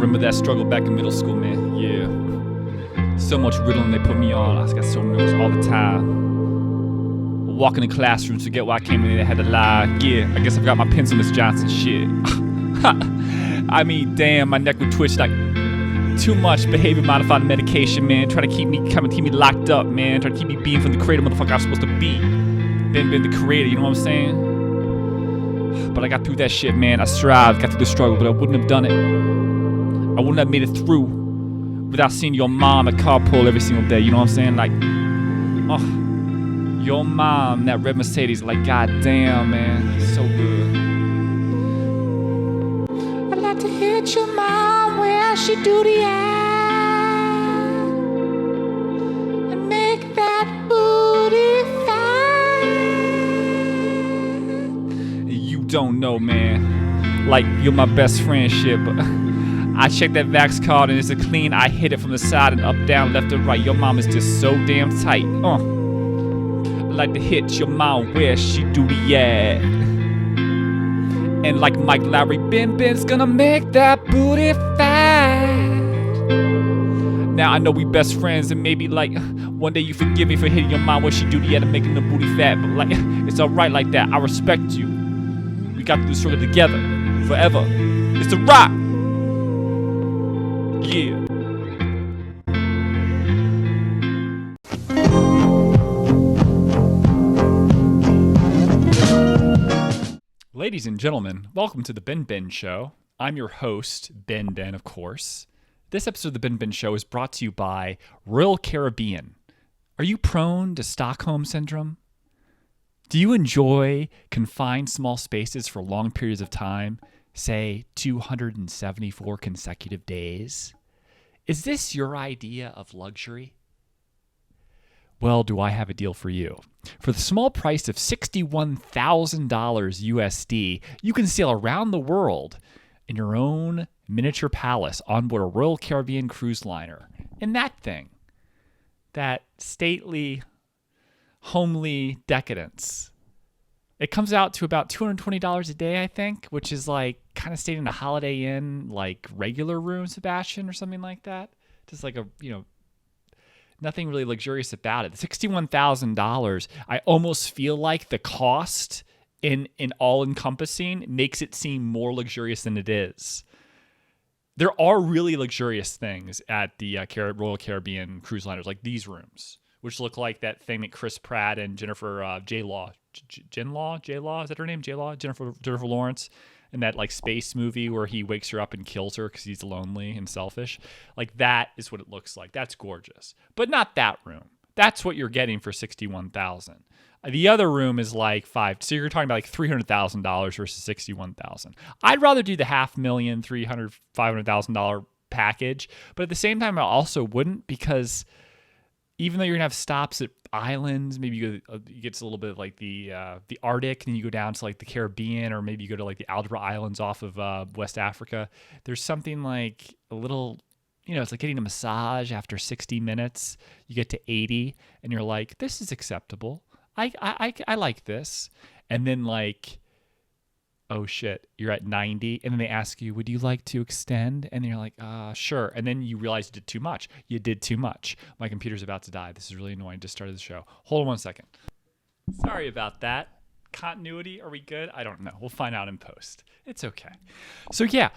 remember that struggle back in middle school, man. Yeah. So much riddling they put me on. I got so nervous all the time. Walking in classrooms, forget why I came in here, they had to lie. Yeah, I guess I've got my pencil, Miss Johnson shit. I mean, damn, my neck would twitch like too much behavior modifying medication, man. Try to keep me locked up, man. Try to keep me being from the creator motherfucker I was supposed to be. BenBen the creator, you know what I'm saying? But I got through that shit, man. I strived, got through the struggle, but I wouldn't have done it. I wouldn't have made it through without seeing your mom at carpool every single day, you know what I'm saying? Like, oh, your mom, that red Mercedes, like, goddamn, man, so good. I'd like to hit your mom where she do the act and make that booty fat. You don't know, man. Like, you're my best friend shit, but I checked that Vax card and it's a clean. I hit it from the side and up, down, left and right. Your mom is just so damn tight. I'd like to hit your mom where she do the act. And like Mike Lowry, BenBen's gonna make that booty fat. Now I know we best friends and maybe like one day you forgive me for hitting your mom where she do the act and making the booty fat. But like, it's alright like that. I respect you. We got through the struggle together forever. It's a rock. Yeah. Ladies and gentlemen, welcome to the BenBen Show. I'm your host, BenBen, of course. This episode of the BenBen Show is brought to you by Royal Caribbean. Are you prone to Stockholm Syndrome? Do you enjoy confined small spaces for long periods of time? Say 274 consecutive days? Is this your idea of luxury? Well, do I have a deal for you. For the small price of $61,000 USD, you can sail around the world in your own miniature palace on board a Royal Caribbean cruise liner. And that thing, that stately, homely decadence, it comes out to about $220 a day, I think, which is like kind of staying in a Holiday Inn, like regular room, Sebastian, or something like that. Just like a, nothing really luxurious about it. $61,000, I almost feel like the cost in all-encompassing makes it seem more luxurious than it is. There are really luxurious things at the Royal Caribbean cruise liners, like these rooms, which look like that thing that Chris Pratt and Jennifer J-Law, is that her name? J-Law? Jennifer Lawrence, in that like space movie where he wakes her up and kills her because he's lonely and selfish. Like that is what it looks like. That's gorgeous, but not that room. That's what you're getting for $61,000. The other room is like $5. So you're talking about like $300,000 versus $61,000. I'd rather do the $500,000, $500,000 package, but at the same time, I also wouldn't, because even though you're gonna have stops at islands, maybe you get a little bit of like the Arctic, and then you go down to like the Caribbean, or maybe you go to like the Aldera Islands off of West Africa. There's something like a little, it's like getting a massage after 60 minutes. You get to 80, and you're like, this is acceptable. I like this, and then like, oh shit, you're at 90, and then they ask you, would you like to extend? And you're like, sure. And then you realize you did too much. You did too much. My computer's about to die. This is really annoying. Just started the show. Hold on one second. Sorry about that. Continuity, are we good? I don't know. We'll find out in post. It's okay. So yeah,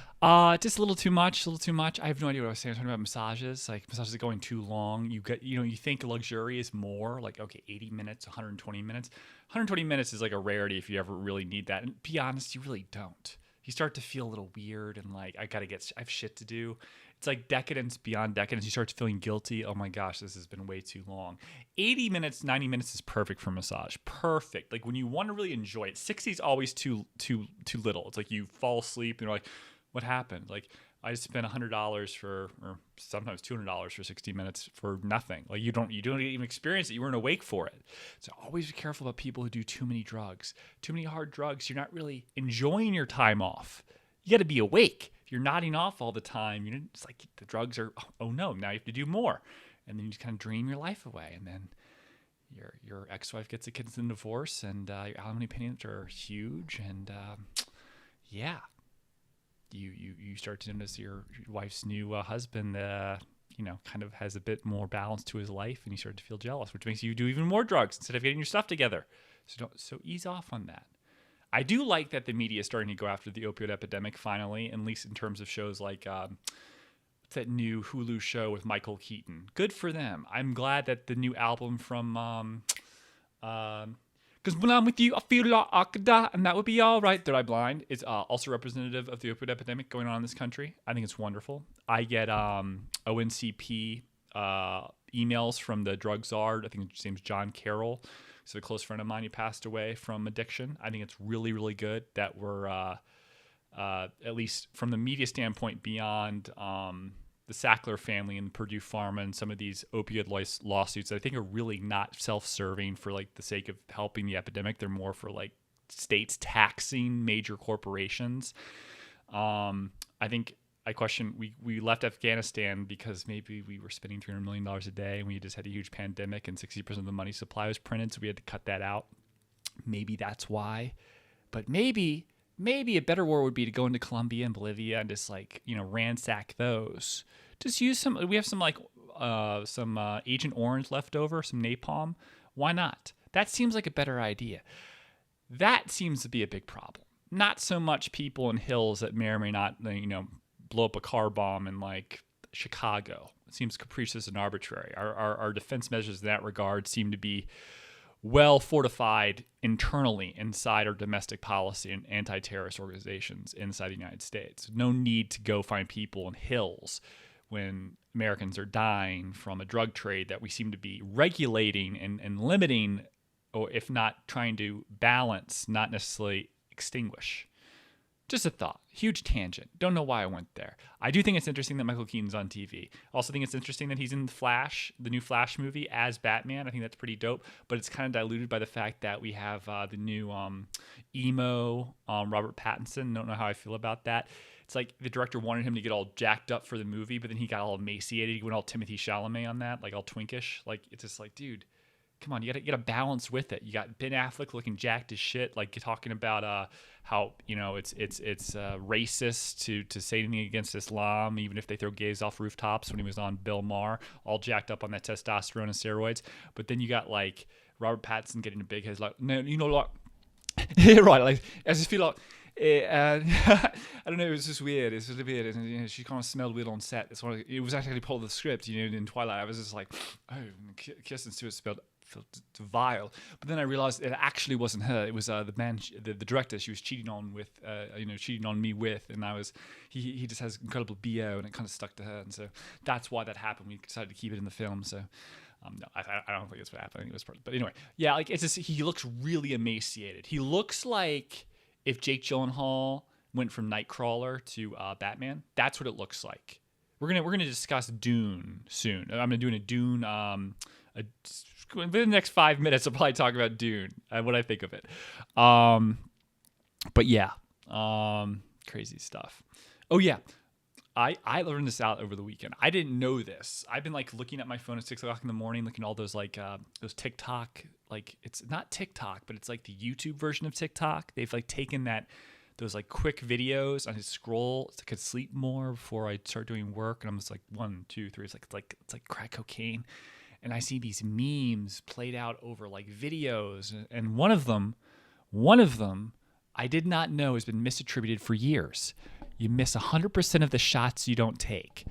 just a little too much. I have no idea what I was saying. I was talking about massages. Like, massages are going too long. You think luxury is more like, okay, 80 minutes, 120 minutes. 120 minutes is like a rarity if you ever really need that. And be honest, you really don't. You start to feel a little weird and like, I have shit to do. It's like decadence beyond decadence. You start feeling guilty. Oh my gosh, this has been way too long. 80 minutes, 90 minutes is perfect for massage. Perfect. Like when you want to really enjoy it. 60 is always too little. It's like you fall asleep and you're like, what happened? Like, I just spent $100 or sometimes $200 for 60 minutes for nothing. Like you don't even experience it. You weren't awake for it. So always be careful about people who do too many drugs, too many hard drugs. You're not really enjoying your time off. You got to be awake. If you're nodding off all the time, it's like the drugs are, oh no, now you have to do more. And then you just kind of dream your life away. And then your ex-wife gets a kid in divorce, and your alimony payments are huge. And yeah, you start to notice your wife's new husband, kind of has a bit more balance to his life, and you start to feel jealous, which makes you do even more drugs instead of getting your stuff together. So ease off on that. I do like that the media is starting to go after the opioid epidemic finally, at least in terms of shows like what's that new Hulu show with Michael Keaton. Good for them. I'm glad that the new album from because when I'm with you, I feel like I could die, and that would be all right. That I'm blind is also representative of the opioid epidemic going on in this country. I think it's wonderful. I get ONCP emails from the drug czar. I think his name's John Carroll. He's a close friend of mine. He passed away from addiction. I think it's really, really good that we're, at least from the media standpoint, beyond the Sackler family and Purdue Pharma and some of these opioid lawsuits that I think are really not self-serving for like the sake of helping the epidemic. They're more for like states taxing major corporations. I think I question, we left Afghanistan because maybe we were spending $300 million a day and we just had a huge pandemic and 60% of the money supply was printed, so we had to cut that out. Maybe that's why. But maybe a better war would be to go into Colombia and Bolivia and just ransack those. Just use some. We have some Agent Orange left over, some napalm. Why not? That seems like a better idea. That seems to be a big problem. Not so much people in hills that may or may not, blow up a car bomb in like Chicago. It seems capricious and arbitrary. Our defense measures in that regard seem to be well fortified internally inside our domestic policy and anti-terrorist organizations inside the United States. No need to go find people in hills when Americans are dying from a drug trade that we seem to be regulating and limiting, or if not trying to balance, not necessarily extinguish. Just a thought. Huge tangent. Don't know why I went there. I do think it's interesting that Michael Keaton's on TV. Also think it's interesting that he's in Flash, the new Flash movie, as Batman. I think that's pretty dope. But it's kind of diluted by the fact that we have the new emo Robert Pattinson. Don't know how I feel about that. It's like the director wanted him to get all jacked up for the movie, but then he got all emaciated. He went all Timothy Chalamet on that, like all twinkish. Like, it's just like, dude, come on, you gotta balance with it. You got Ben Affleck looking jacked as shit, like talking about how it's racist to say anything against Islam, even if they throw gays off rooftops. When he was on Bill Maher, all jacked up on that testosterone and steroids. But then you got like Robert Pattinson getting a big head, like, no, like, yeah, right, like I just feel like. I don't know. It was just weird. It's really weird. And, she kind of smelled weird on set. It was actually part of the script. In Twilight, I was just like, oh, Kirsten Stewart felt vile. But then I realized it actually wasn't her. It was the man, the director. She was cheating on me with, and he just has incredible BO, and it kind of stuck to her, and so that's why that happened. We decided to keep it in the film. So. No, I don't think that's what happened. But anyway, yeah, like it's just he looks really emaciated. He looks like if Jake Gyllenhaal went from Nightcrawler to Batman. That's what it looks like. We're gonna discuss Dune soon. I'm gonna do a Dune. Within the next 5 minutes, I'll probably talk about Dune and what I think of it. But yeah, crazy stuff. Oh yeah. I learned this out over the weekend. I didn't know this. I've been like looking at my phone at 6 o'clock in the morning, looking at all those those TikTok, like it's not TikTok, but it's like the YouTube version of TikTok. They've like taken those like quick videos. I just scroll so I could sleep more before I start doing work. And I'm just like 1, 2, 3. It's like crack cocaine. And I see these memes played out over like videos. And one of them I did not know has been misattributed for years. You miss 100% of the shots you don't take.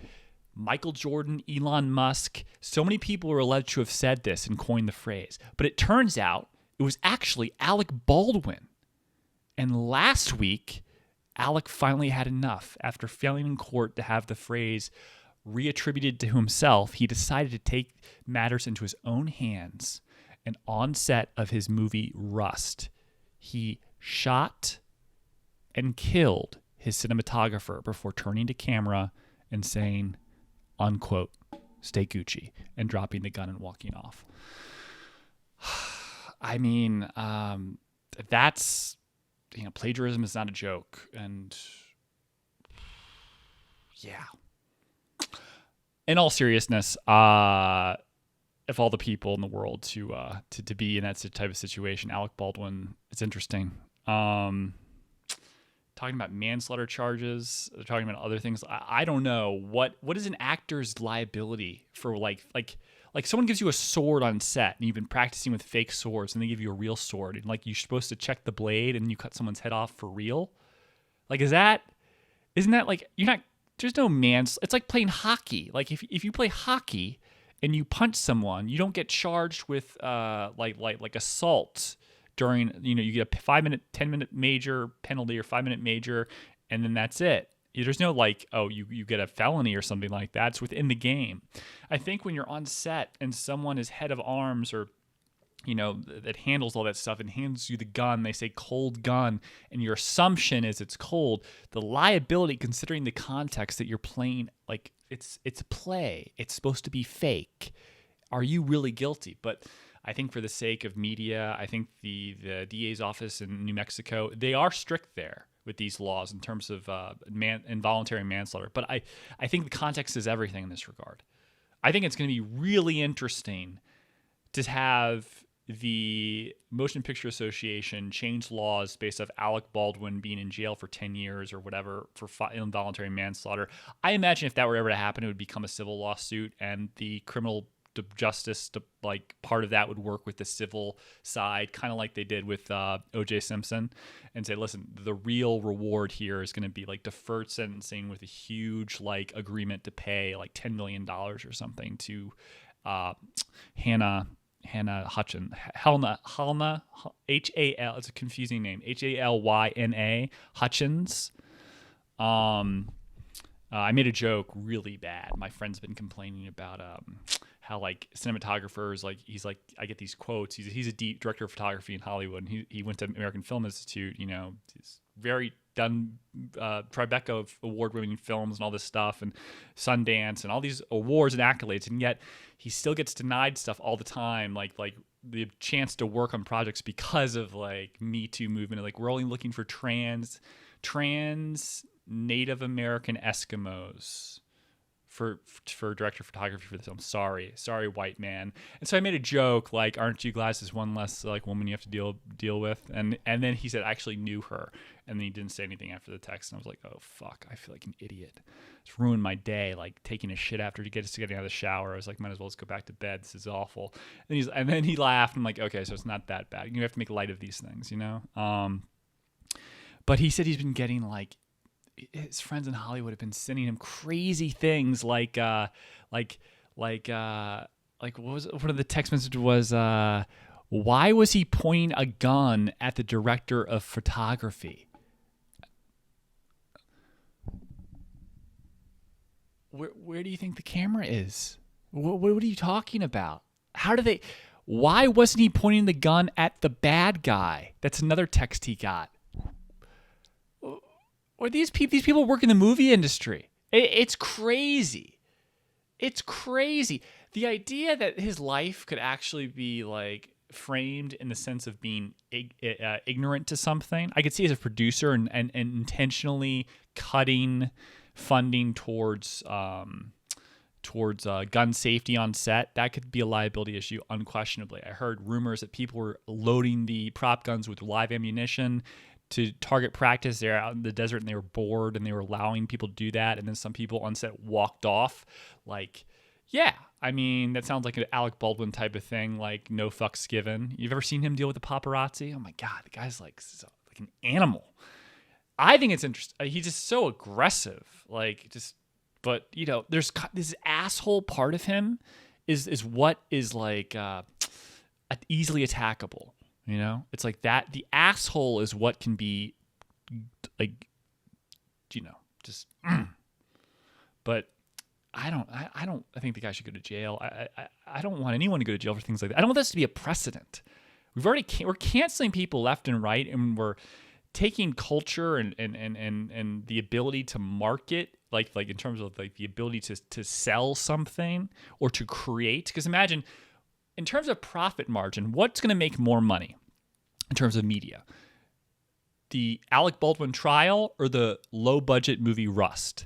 Michael Jordan, Elon Musk, so many people are alleged to have said this and coined the phrase. But it turns out it was actually Alec Baldwin. And last week, Alec finally had enough. After failing in court to have the phrase reattributed to himself, he decided to take matters into his own hands. And on set of his movie Rust, he shot and killed his cinematographer before turning to camera and saying, unquote, stay Gucci, and dropping the gun and walking off. I mean, that's, plagiarism is not a joke. And yeah. In all seriousness, of all the people in the world to be in that type of situation, Alec Baldwin, it's interesting. talking about manslaughter charges. They're talking about other things. I don't know what is an actor's liability for like someone gives you a sword on set and you've been practicing with fake swords and they give you a real sword and like you're supposed to check the blade and you cut someone's head off for real. Like isn't that like you're not there's no it's like playing hockey. Like if you play hockey and you punch someone, you don't get charged with like assault during you get a 5-minute, 10-minute major penalty or 5-minute major, and then that's it. There's no like, oh, you get a felony or something like that. It's within the game. I think when you're on set and someone is head of arms or that handles all that stuff and hands you the gun, they say cold gun, and your assumption is it's cold. The liability, considering the context that you're playing, like it's a play. It's supposed to be fake. Are you really guilty? But I think for the sake of media, I think the DA's office in New Mexico, they are strict there with these laws in terms of involuntary manslaughter. But I think the context is everything in this regard. I think it's going to be really interesting to have the Motion Picture Association change laws based off Alec Baldwin being in jail for 10 years or whatever for involuntary manslaughter. I imagine if that were ever to happen, it would become a civil lawsuit, and the criminal justice part of that would work with the civil side, kind of like they did with O.J. Simpson, and say, listen, the real reward here is going to be like deferred sentencing with a huge like agreement to pay like $10 million or something to Helena H-A-L, it's a confusing name, H-A-L-Y-N-A, Hutchins. I made a joke really bad. My friend's been complaining about how like cinematographers, like he's like, I get these quotes. He's a deep director of photography in Hollywood, and he went to American Film Institute. He's very done Tribeca of award-winning films and all this stuff, and Sundance and all these awards and accolades, and yet he still gets denied stuff all the time, like the chance to work on projects because of like Me Too movement. Like we're only looking for trans Native American Eskimos for director of photography for the film. Sorry, white man. And so I made a joke like, "Aren't you glad there's one less like woman you have to deal with?" And then he said, "I actually knew her," and then he didn't say anything after the text. And I was like, "Oh fuck, I feel like an idiot. It's ruined my day. Like taking a shit after getting out of the shower. I was like, might as well just go back to bed. This is awful." And then he laughed. I'm like, okay, so it's not that bad. You have to make light of these things, But he said he's been getting like, his friends in Hollywood have been sending him crazy things like what was one of the text messages was why was he pointing a gun at the director of photography? Where do you think the camera is? What are you talking about? Why wasn't he pointing the gun at the bad guy? That's another text he got. Or these people work in the movie industry. It's crazy. It's crazy. The idea that his life could actually be like framed in the sense of being ignorant to something. I could see as a producer and intentionally cutting funding towards gun safety on set. That could be a liability issue, unquestionably. I heard rumors that people were loading the prop guns with live ammunition to target practice. They're out in the desert and they were bored and they were allowing people to do that. And then some people on set walked off. Like, yeah, I mean, that sounds like an Alec Baldwin type of thing, like no fucks given. You've ever seen him deal with the paparazzi? Oh my God, the guy's like an animal. I think it's interesting. He's just so aggressive, but there's this asshole part of him is what is like easily attackable. It's like that. The asshole is what can be like, just. But I think the guy should go to jail. I don't want anyone to go to jail for things like that. I don't want this to be a precedent. We're canceling people left and right, and we're taking culture and the ability to market, like in terms of like the ability to sell something or to create. Because imagine, in terms of profit margin, what's going to make more money in terms of media? The Alec Baldwin trial or the low-budget movie Rust?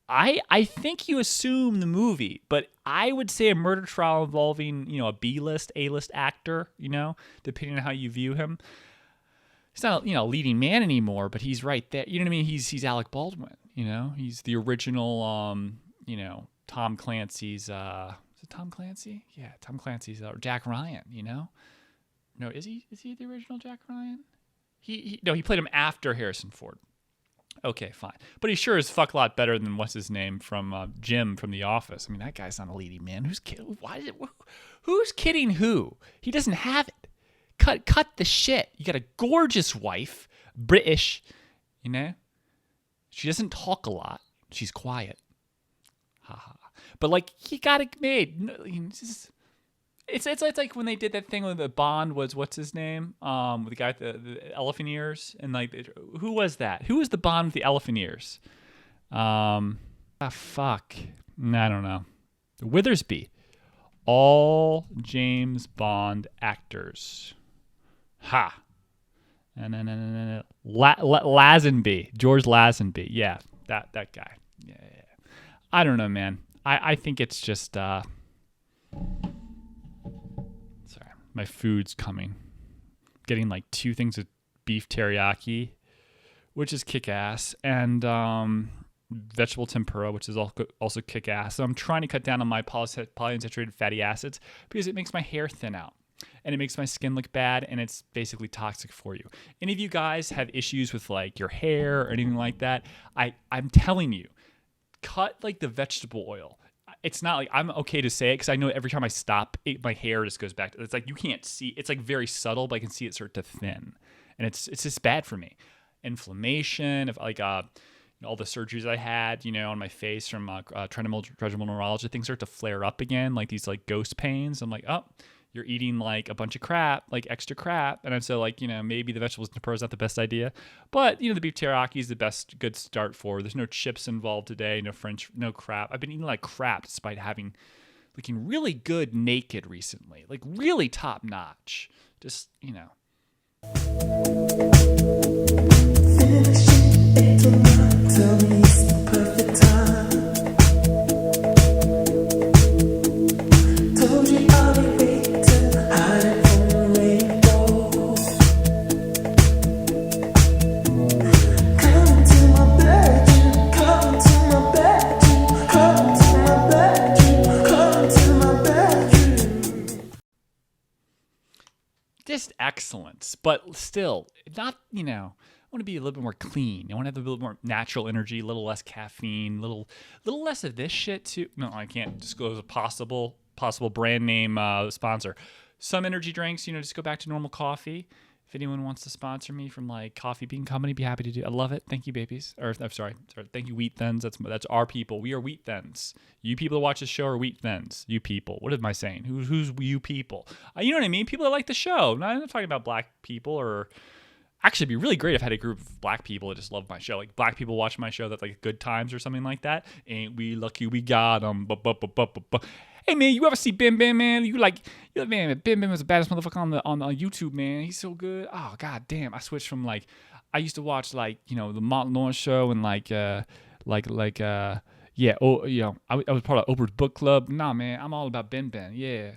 I think you assume the movie, but I would say a murder trial involving, a B-list, A-list actor, depending on how you view him. he's not, a leading man anymore, but he's right there. You know what I mean? He's Alec Baldwin. He's the original. Tom Clancy's. Is it Tom Clancy? Yeah, Tom Clancy's Jack Ryan. No, is he? Is he the original Jack Ryan? No, he played him after Harrison Ford. Okay, fine. But he sure is fuck a lot better than what's his name from Jim from The Office. I mean, that guy's not a leading man. Who's kidding who? He doesn't have it. Cut the shit. You got a gorgeous wife, British, She doesn't talk a lot. She's quiet. Haha. But he got it made. It's like when they did that thing with the Bond was what's his name? With the guy with the elephant ears and who was that? Who was the Bond with the elephant ears? Fuck. I don't know. Witherspoon. All James Bond actors. Ha. And Lazenby. George Lazenby. Yeah, that guy. Yeah. I don't know, man. I think it's just my food's coming. Getting 2 things of beef teriyaki, which is kick-ass, and vegetable tempura, which is also kick-ass. So I'm trying to cut down on my polyunsaturated fatty acids because it makes my hair thin out. And it makes my skin look bad, and it's basically toxic for you. Any of you guys have issues with your hair or anything like that? I'm telling you, cut the vegetable oil. It's not I'm okay to say it because I know every time I stop, my hair just goes back. It's you can't see. It's very subtle, but I can see it start to thin, and it's just bad for me. Inflammation, if all the surgeries I had, on my face from trigeminal neurology, things start to flare up again, these ghost pains. I'm like, oh, you're eating a bunch of crap, extra crap. And I'm so maybe the vegetables tempura is not the best idea, but the beef teriyaki is the best good start for. There's no chips involved today, no crap. I've been eating crap despite looking really good naked recently, really top notch. Just, Tell me it's the perfect time. Told you I'll be waiting, hiding from the rainbow. Come to my bedroom, come to my bedroom, come to my bedroom, come to my bedroom. Just excellence, but still not, I want to be a little bit more clean. I want to have a little more natural energy, a little less caffeine, little less of this shit too. No, I can't disclose a possible brand name sponsor. Some energy drinks, just go back to normal coffee. If anyone wants to sponsor me from Coffee Bean Company, be happy to do. I love it. Thank you, babies. Or I'm sorry. Thank you, Wheat Thins. That's our people. We are Wheat Thins. You people that watch this show are Wheat Thins. You people. What am I saying? Who's you people? You know what I mean? People that like the show. I'm not talking about black people or. Actually, it'd be really great if I had a group of black people that just love my show. Black people watch my show that's Good Times or something like that. Ain't we lucky we got them. Hey, man, you ever see BenBen, man? Man, BenBen was the baddest motherfucker on YouTube, man. He's so good. Oh, god damn. I switched from, I used to watch, the Martin Lawrence show and, I was part of Oprah's book club. Nah, man, I'm all about BenBen. Yeah.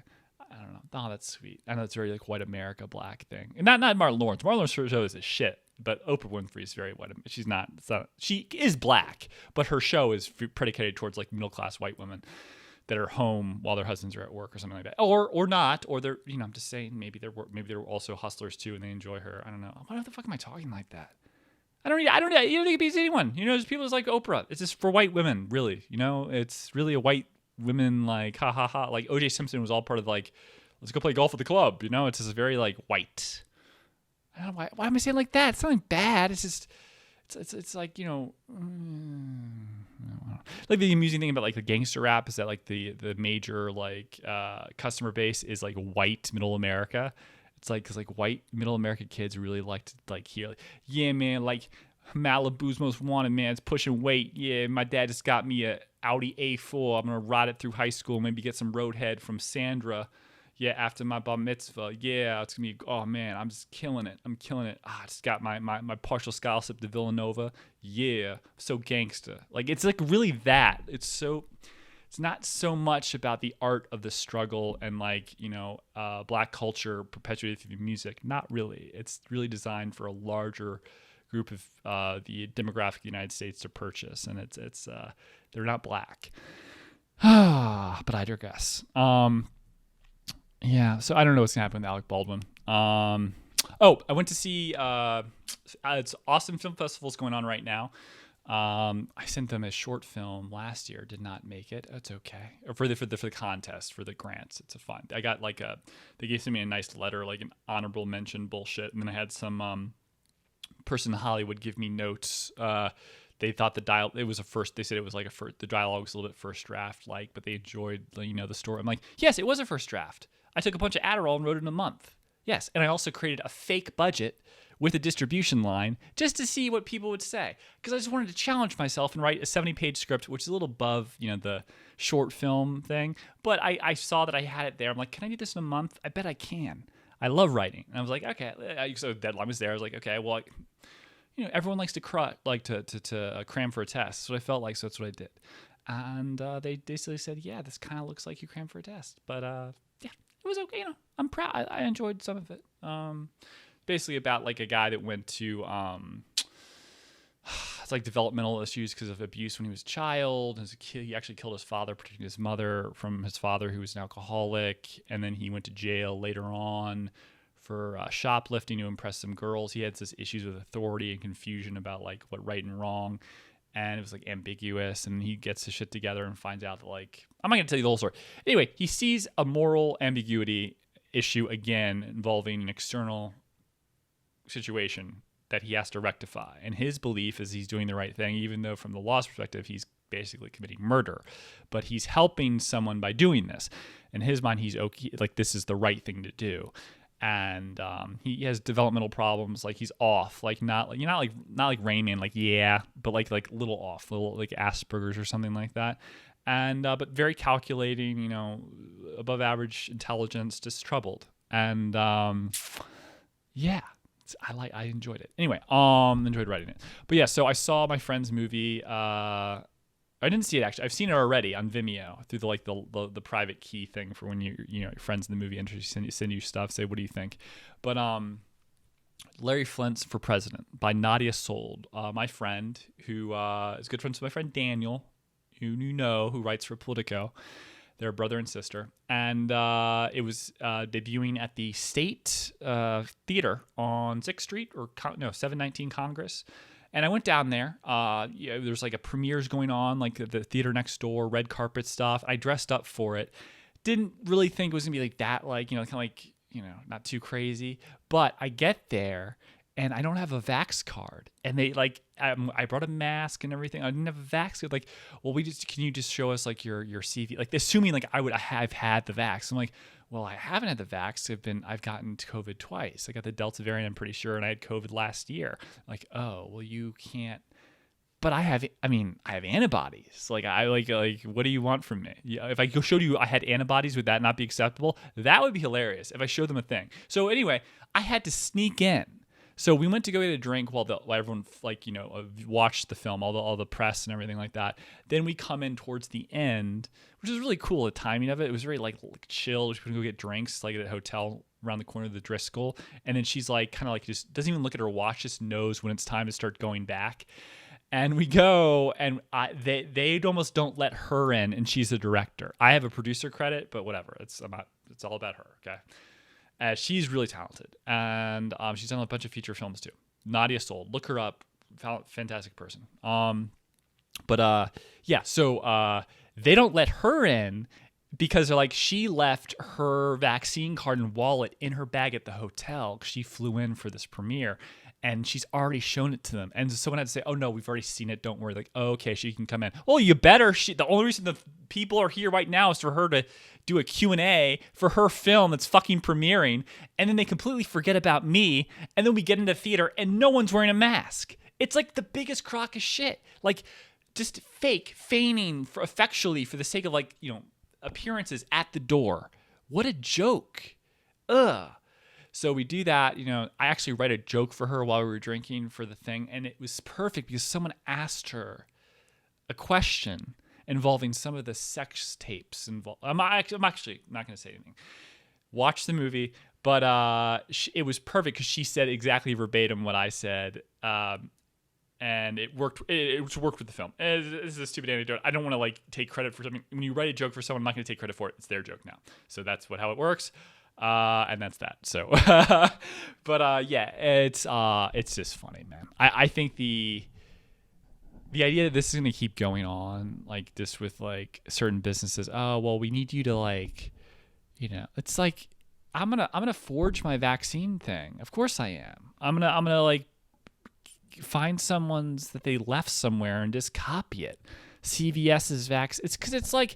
I don't know. Oh, that's sweet. I know it's very white America black thing. And not Martin Lawrence. Martin Lawrence's show is a shit. But Oprah Winfrey is very white. She's not. She is black, but her show is predicated towards middle class white women that are home while their husbands are at work or something like that, or not, or they're. I'm just saying maybe they're also hustlers too and they enjoy her. I don't know. Why the fuck am I talking like that? I don't think it beats anyone. There's people just like Oprah. It's just for white women, really. It's really a white women ha ha ha. O.J. Simpson was all part of let's go play golf at the club. It's just very white. I don't know why am I saying like that? It's nothing bad. It's just it's the amusing thing about the gangster rap is that the major customer base is white middle America. It's because white middle American kids really like to hear yeah man Malibu's most wanted man. It's pushing weight. Yeah, my dad just got me a Audi A4. I'm gonna ride it through high school. Maybe get some roadhead from Sandra. Yeah, after my bar mitzvah. Yeah, it's gonna be. Oh man, I'm just killing it. I just got my partial scholarship to Villanova. Yeah, so gangster. It's really that. It's It's not so much about the art of the struggle and like, black culture perpetuated through music. Not really. It's really designed for a larger group of the demographic of the United States to purchase, and it's they're not black. But I digress. Yeah, so I don't know what's gonna happen with Alec Baldwin. I went to see it's Austin Film Festival's going on right now. I sent them a short film last year, did not make it. That's okay. Or for the contest, for the grants. It's a fun. I got they gave me a nice letter, like an honorable mention bullshit, and then I had some person in Hollywood give me notes. They thought it was a first. They said it was like the dialogue was a little bit first draft like, but they enjoyed the story. I'm like, yes, it was a first draft. I took a bunch of Adderall and wrote it in a month. Yes, and I also created a fake budget with a distribution line just to see what people would say, because I just wanted to challenge myself and write a 70-page script, which is a little above the short film thing. But I saw that I had it there. I'm like, can I do this in a month? I bet I can. I love writing, and I was like, okay. So deadline was there. I was like, okay, well, everyone likes to cram for a test. That's what I felt like, so that's what I did. And they basically said, yeah, this kind of looks like you crammed for a test. But yeah, it was okay. I'm proud. I enjoyed some of it. Basically about like a guy that went to it's like developmental issues because of abuse when he was a child. As a kid, he actually killed his father, protecting his mother from his father, who was an alcoholic. And then he went to jail later on for shoplifting to impress some girls. He had this issues with authority and confusion about like what right and wrong, and it was like ambiguous. And he gets his shit together and finds out that like, I'm not gonna tell you the whole story. Anyway, he sees a moral ambiguity issue again involving an external situation that he has to rectify, and his belief is he's doing the right thing, even though from the law's perspective he's basically committing murder, but he's helping someone by doing this. In his mind, he's okay, like this is the right thing to do. And he has developmental problems, like he's off, like not like Rain Man, like yeah, but like little off, little like Asperger's or something like that. And but very calculating, above average intelligence, just troubled. And yeah, I enjoyed it. Anyway, enjoyed writing it. But yeah, so I saw my friend's movie. I didn't see it actually. I've seen it already on Vimeo through the private key thing for when your friends in the movie industry send you stuff. Say, what do you think? But Larry Flint's For President by Nadia Sold, my friend who is good friends with my friend Daniel, who writes for Politico. They're brother and sister, and it was debuting at the State Theater on 6th Street 719 Congress. And I went down there. There's like a premieres going on, like the theater next door, red carpet stuff. I dressed up for it. Didn't really think it was gonna be like that, like kind of like not too crazy. But I get there and I don't have a Vax card, and they like I brought a mask and everything. I didn't have a Vax card. Like, well, can you just show us like your CV? Like, assuming like I've had the Vax. I'm like, well, I haven't had the Vax. I've gotten COVID twice. I got the Delta variant, I'm pretty sure, and I had COVID last year. Like, oh, well, you can't. But I have antibodies. Like, what do you want from me? Yeah, if I showed you I had antibodies, would that not be acceptable? That would be hilarious if I showed them a thing. So anyway, I had to sneak in. So we went to go get a drink while everyone watched the film, all the press and everything like that. Then we come in towards the end, which is really cool. The timing of it was very like chill. We should go get drinks like at a hotel around the corner of the Driscoll, and then she's like kind of like just doesn't even look at her watch, just knows when it's time to start going back. And we go, and they almost don't let her in, and she's the director. I have a producer credit, but whatever. It's all about her. Okay. She's really talented, and she's done a bunch of feature films too. Nadia Sold, look her up, fantastic person. So they don't let her in because they're like, she left her vaccine card and wallet in her bag at the hotel because she flew in for this premiere, and she's already shown it to them. And someone had to say, oh no, we've already seen it, don't worry. Like, oh, okay, she can come in. Oh, you better. The only reason the people are here right now is for her to do a Q&A for her film that's fucking premiering, and then they completely forget about me, and then we get into the theater and no one's wearing a mask. It's like the biggest crock of shit. Like, just feigning effectually for the sake of appearances at the door. What a joke. Ugh. So we do that. I actually write a joke for her while we were drinking for the thing, and it was perfect because someone asked her a question, involving some of the sex tapes involved. I'm actually not going to say anything. Watch the movie, but it was perfect because she said exactly verbatim what I said, and it worked. It worked with the film. This is a stupid anecdote. I don't want to like take credit for something. When you write a joke for someone, I'm not going to take credit for it. It's their joke now. So that's how it works. And that's that. So, but yeah, it's just funny, man. I think the idea that this is going to keep going on like this with like certain businesses. Oh, well, we need you to like, it's like, I'm going to forge my vaccine thing. Of course I am. I'm going to like find someone's that they left somewhere and just copy it. CVS's vaccine. It's cause it's like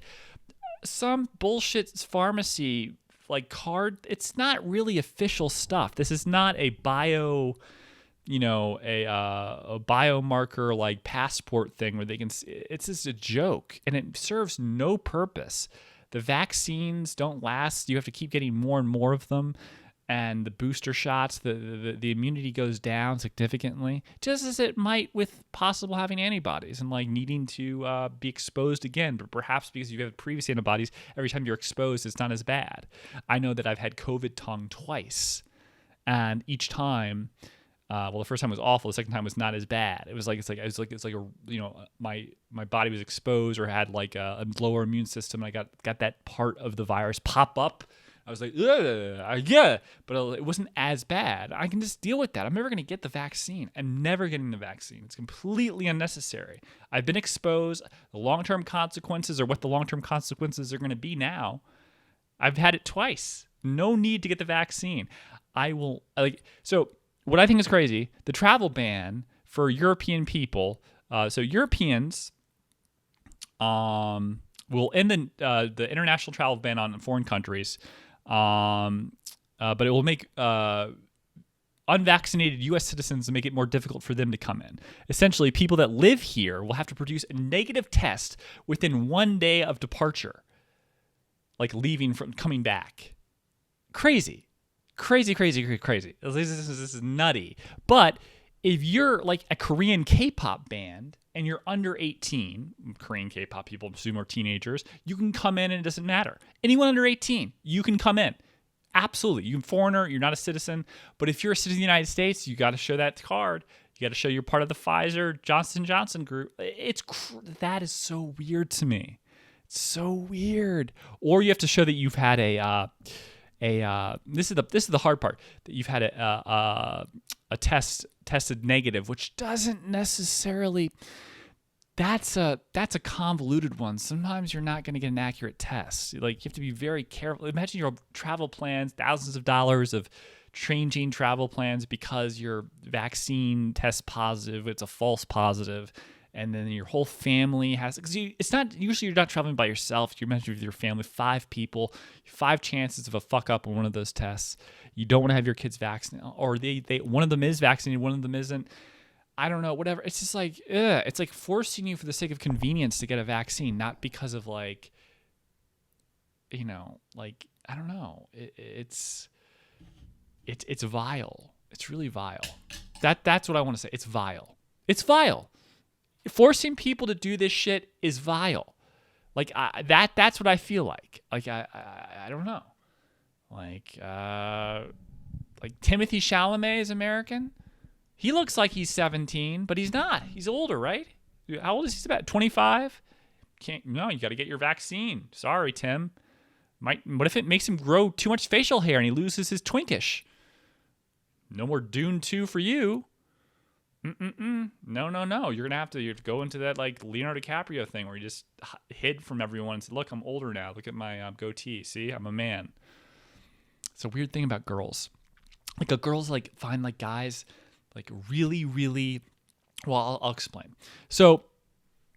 some bullshit pharmacy like card. It's not really official stuff. This is not a a biomarker like passport thing where they can. It's just a joke, and it serves no purpose. The vaccines don't last. You have to keep getting more and more of them, and the booster shots, the immunity goes down significantly, just as it might with possible having antibodies and like needing to be exposed again. But perhaps because you have previous antibodies, every time you're exposed, it's not as bad. I know that I've had COVID tongue twice, and each time. The first time was awful. The second time was not as bad. It's like my body was exposed or had like a lower immune system. And I got that part of the virus pop up. I was like, yeah, but it wasn't as bad. I can just deal with that. I'm never going to get the vaccine. I'm never getting the vaccine. It's completely unnecessary. I've been exposed. The long-term consequences are what the long-term consequences are going to be now. I've had it twice. No need to get the vaccine. So what I think is crazy, the travel ban for European people. So Europeans will end the international travel ban on foreign countries, but it will make unvaccinated U.S. citizens make it more difficult for them to come in. Essentially, people that live here will have to produce a negative test within 1 day of departure, like leaving from coming back. Crazy. This is nutty. But if you're like a Korean K-pop band and you're under 18, Korean K-pop people assume are teenagers, you can come in and it doesn't matter. Anyone under 18, you can come in. Absolutely. You're a foreigner, you're not a citizen. But if you're a citizen of the United States, you got to show that card. You got to show you're part of the Pfizer Johnson & Johnson group. That is so weird to me. It's so weird. Or you have to show that you've had this is the hard part, that you've had a test tested negative, which doesn't necessarily. That's a convoluted one. Sometimes you're not going to get an accurate test. Like, you have to be very careful. Imagine your travel plans, thousands of dollars of changing travel plans because your vaccine tests positive. It's a false positive. And then your whole family has, because it's not, usually you're not traveling by yourself. You're meant with your family, 5 people, 5 chances of a fuck up on one of those tests. You don't want to have your kids vaccinated, or one of them is vaccinated, one of them isn't. I don't know, whatever. It's just like, it's like forcing you for the sake of convenience to get a vaccine, not because of like, I don't know. It's vile. It's really vile. That's what I want to say. It's vile. It's vile. Forcing people to do this shit is vile. Like, that's what I feel like. Like, I don't know. Like Timothy Chalamet is American. He looks like he's 17, but he's not. He's older, right? How old is he? He's about 25. You got to get your vaccine. Sorry, Tim. What if it makes him grow too much facial hair and he loses his twinkish? No more Dune 2 for you. No. You're gonna have to go into that like Leonardo DiCaprio thing where you just hid from everyone and said, "Look, I'm older now. Look at my goatee. See, I'm a man." It's a weird thing about girls. Like, girls like find like guys like really, really. Well, I'll explain. So,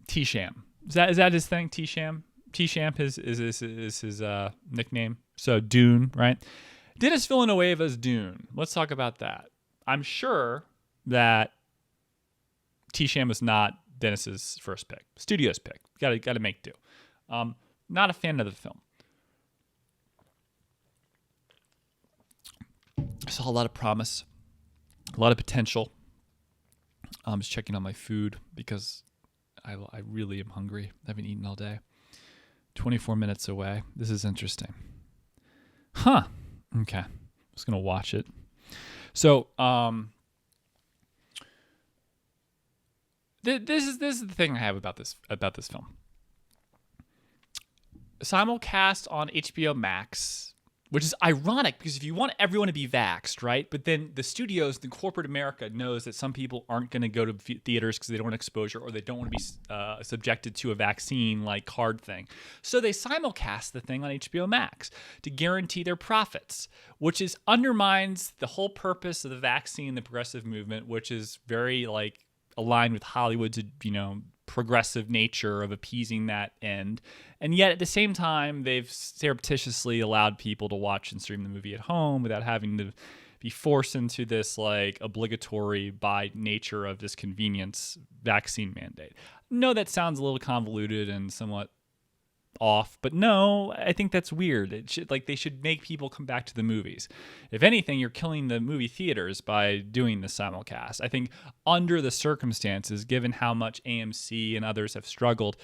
T-Sham, is that his thing? T-Sham is his nickname. So Dune, right? Dennis Villanueva's Dune. Let's talk about that. I'm sure that T-Sham was not Dennis's first pick. Studio's pick. Got to make do. Not a fan of the film. I saw a lot of promise, a lot of potential. I'm just checking on my food because I really am hungry. I haven't eaten all day. 24 minutes away. This is interesting. Huh. Okay. Just going to watch it. So, this is the thing I have about this film. Simulcast on HBO Max, which is ironic because if you want everyone to be vaxxed, right? But then the studios, the corporate America knows that some people aren't going to go to theaters because they don't want exposure or they don't want to be subjected to a vaccine like card thing. So they simulcast the thing on HBO Max to guarantee their profits, which undermines the whole purpose of the vaccine, the progressive movement, which is very like aligned with Hollywood's, progressive nature of appeasing that end. And yet at the same time, they've surreptitiously allowed people to watch and stream the movie at home without having to be forced into this like obligatory by nature of this convenience vaccine mandate. No, that sounds a little convoluted and somewhat off, but no, I think that's weird. They should make people come back to the movies. If anything, you're killing the movie theaters by doing the simulcast. I think under the circumstances, given how much AMC and others have struggled,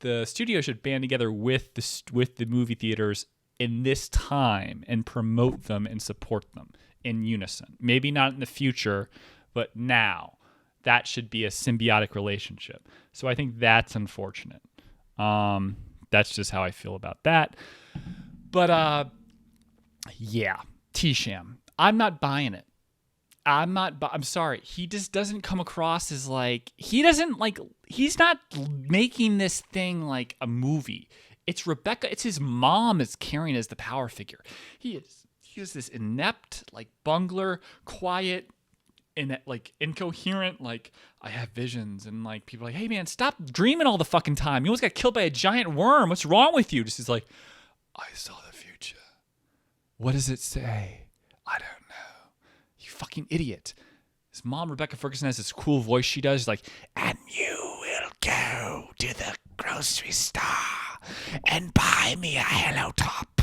the studio should band together with the movie theaters in this time and promote them and support them in unison. Maybe not in the future, but now. That should be a symbiotic relationship. So I think that's unfortunate. That's just how I feel about that. But yeah, T-Sham. I'm not buying it. I'm sorry. He just doesn't come across as like, he's not making this thing like a movie. It's Rebecca. It's his mom is carrying as the power figure. He is this inept, like bungler, quiet, and like incoherent, like I have visions, and like people are like, hey man, stop dreaming all the fucking time. You almost got killed by a giant worm. What's wrong with you? Just is like, I saw the future. What does it say? I don't know. You fucking idiot. His mom, Rebecca Ferguson, has this cool voice she does. She's like, and you will go to the grocery store and buy me a Hello Top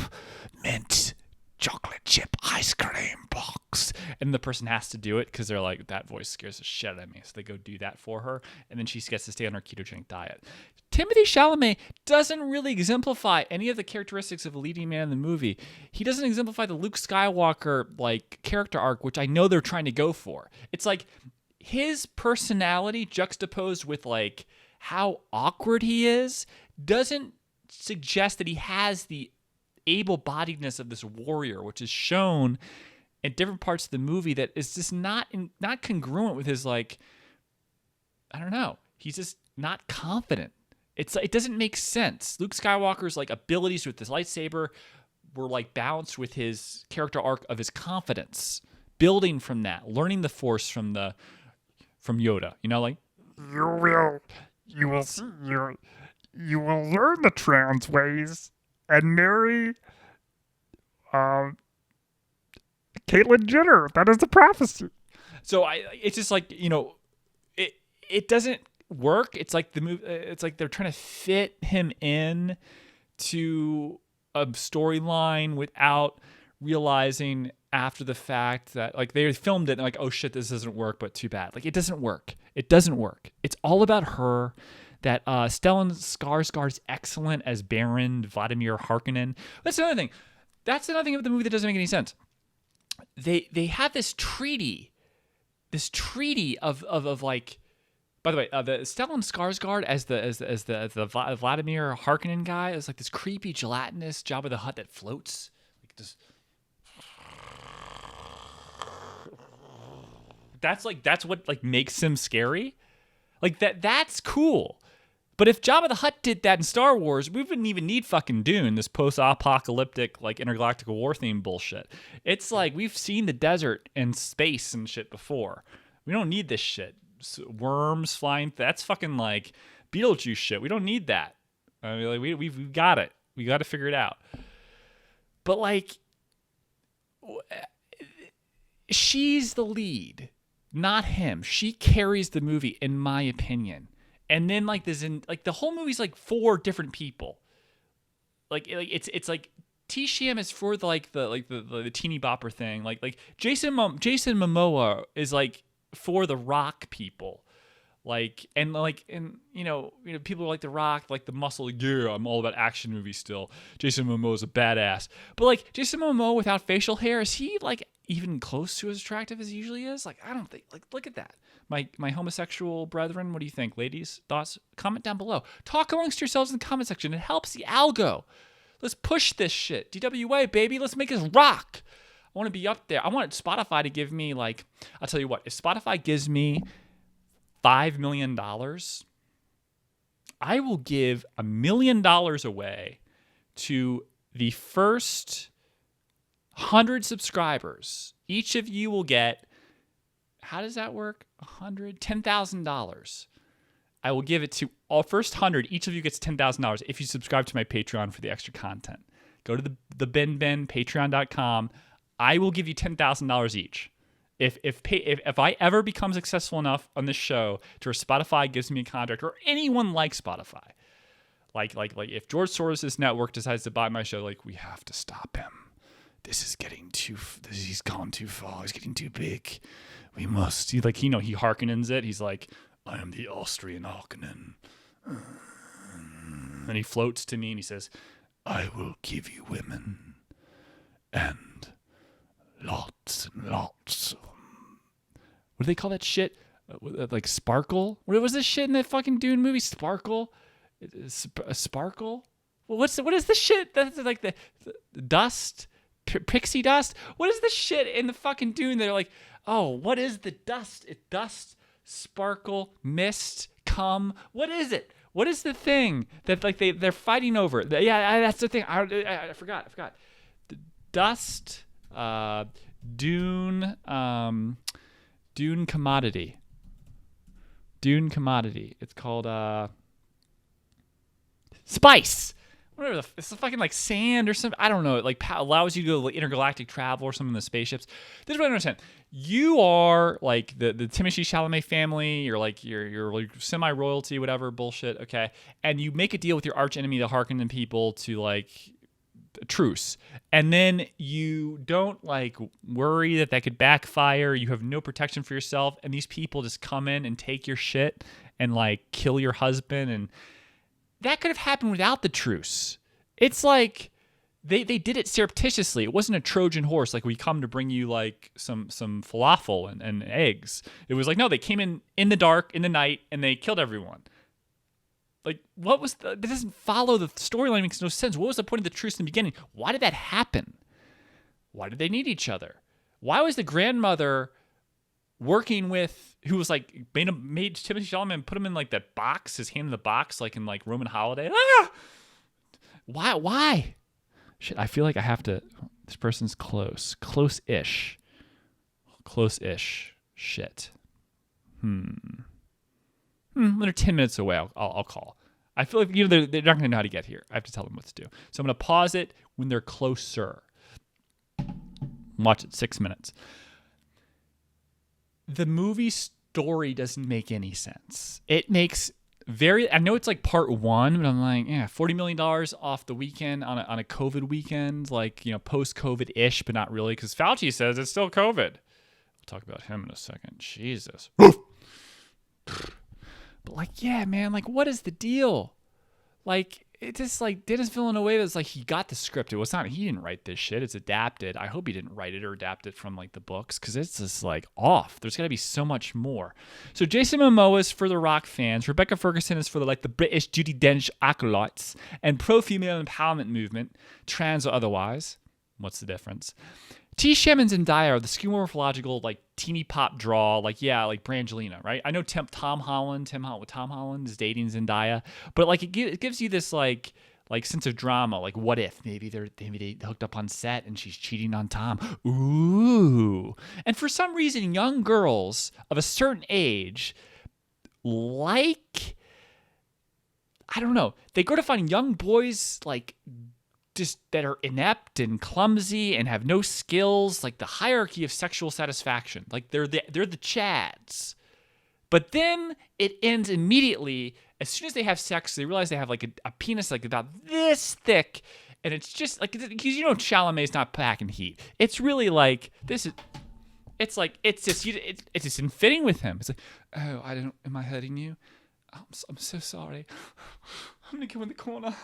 mint chocolate chip ice cream box. And the person has to do it because they're like, that voice scares the shit out of me. So they go do that for her. And then she gets to stay on her ketogenic diet. Timothée Chalamet doesn't really exemplify any of the characteristics of a leading man in the movie. He doesn't exemplify the Luke Skywalker like character arc, which I know they're trying to go for. It's like his personality juxtaposed with like how awkward he is doesn't suggest that he has the able-bodiedness of this warrior, which is shown in different parts of the movie that is just not congruent with his like, I don't know. He's just not confident. It doesn't make sense. Luke Skywalker's like abilities with this lightsaber were like balanced with his character arc of his confidence, building from that, learning the Force from Yoda. You know, like you will learn the trans ways and marry Caitlyn Jenner. That is the prophecy. So it's just like, you know, it doesn't work. It's like the movie. It's like they're trying to fit him in to a storyline without realizing after the fact that like they filmed it and like, oh shit, this doesn't work, but too bad. Like it doesn't work. It doesn't work. It's all about her. That Stellan Skarsgård is excellent as Baron Vladimir Harkonnen. That's another thing. That's another thing about the movie that doesn't make any sense. They have this treaty of like. By the way, the Stellan Skarsgård as the Vladimir Harkonnen guy is like this creepy gelatinous Jabba the Hutt that floats. Like this. That's what like makes him scary. Like that's cool. But if Jabba the Hutt did that in Star Wars, we wouldn't even need fucking Dune, this post-apocalyptic, like, intergalactic war theme bullshit. It's like, we've seen the desert and space and shit before. We don't need this shit. Worms flying, that's fucking, like, Beetlejuice shit. We don't need that. I mean, like, we've got it. We got to figure it out. But, like, she's the lead, not him. She carries the movie, in my opinion. And then like this, like the whole movie's like 4 different people. Like it's like T-Sham is for the teeny bopper thing. Like Jason Momoa is like for the rock people. And people like The Rock, like the muscle. Yeah, I'm all about action movies still. Jason Momoa's a badass, but like Jason Momoa without facial hair, is he like even close to as attractive as he usually is? Like, I don't think. Like, look at that. My homosexual brethren, what do you think, ladies? Thoughts? Comment down below. Talk amongst yourselves in the comment section. It helps the algo. Let's push this shit. DWA, baby. Let's make us rock. I want to be up there. I want Spotify to give me like. I'll tell you what. If Spotify gives me $5 million, I will give $1 million away to the first 100 subscribers. Each of you will get, how does that work? $10,000. I will give it to all first 100. Each of you gets $10,000 if you subscribe to my Patreon for the extra content. Go to the BenBen, patreon.com. I will give you $10,000 each. If I ever become successful enough on this show to where Spotify gives me a contract, or anyone like Spotify, like if George Soros' network decides to buy my show, like, we have to stop him. He's gone too far. He's getting too big. We must. He Harkonnens it. He's like, I am the Austrian Harkonnen. And he floats to me and he says, I will give you women and lots and lots of them. What do they call that shit? Like sparkle? What was this shit in that fucking Dune movie? Sparkle? Sparkle? Well, what is the shit? That's like the dust? Pixie dust? What is the shit in the fucking Dune? They're like, oh, what is the dust? It dust, sparkle, mist, cum. What is it? What is the thing that like they're fighting over? Yeah, that's the thing. I forgot. The dust, Dune, Dune commodity. Dune commodity. It's called spice. Whatever. It's fucking like sand or something. I don't know. It like allows you to go like intergalactic travel or something in the spaceships. This is what I understand. You are like the Timothée Chalamet family. You're like you're semi-royalty, whatever bullshit. Okay, and you make a deal with your arch enemy, the Harkonnen people, to like a truce, and then you don't like worry that could backfire. You have no protection for yourself, and these people just come in and take your shit and like kill your husband, and that could have happened without the truce. It's like they did it surreptitiously. It wasn't a Trojan horse like we come to bring you like some falafel and eggs. It was like, no, they came in the dark, in the night, and they killed everyone. Like, what was that doesn't follow the storyline. Makes no sense. What was the point of the truce in the beginning? Why did that happen? Why did they need each other? Why was the grandmother working with, who was like made Timothée Chalamet and put him in like that box, his hand in the box, like in like Roman Holiday? Why? Shit, I feel like I have to. This person's close-ish. Shit. They're 10 minutes away. I'll call. I feel like they're not going to know how to get here. I have to tell them what to do. So I'm going to pause it when they're closer. Watch it 6 minutes. The movie story doesn't make any sense. It makes I know it's like part one, but I'm like, yeah, $40 million off the weekend on a COVID weekend, like, post-COVID-ish, but not really, because Fauci says it's still COVID. We'll talk about him in a second. Jesus. But like, yeah, man, like, what is the deal? Like, it just like Dennis Villeneuve is like, he got the script. It was not, he didn't write this shit. It's adapted. I hope he didn't write it or adapt it from like the books, because it's just like off. There's got to be so much more. So Jason Momoa is for the Rock fans. Rebecca Ferguson is for the British Judi Dench acolytes and pro-female empowerment movement, trans or otherwise. What's the difference? T. Shem and Zendaya are the skeuomorphological, like, teeny pop draw, like, yeah, like Brangelina, right? I know Tom Holland is dating Zendaya, but like it gives you this like sense of drama. Like, what if maybe they hooked up on set and she's cheating on Tom? Ooh. And for some reason, young girls of a certain age, like, I don't know, they go to find young boys like just that are inept and clumsy and have no skills, like the hierarchy of sexual satisfaction. Like they're the Chads. But then it ends immediately. As soon as they have sex, they realize they have like a penis like about this thick, and it's just like, because Chalamet's not packing heat. It's really like this is. It's like it's just in fitting with him. It's like, oh, I don't. Am I hurting you? I'm so sorry. I'm gonna go in the corner.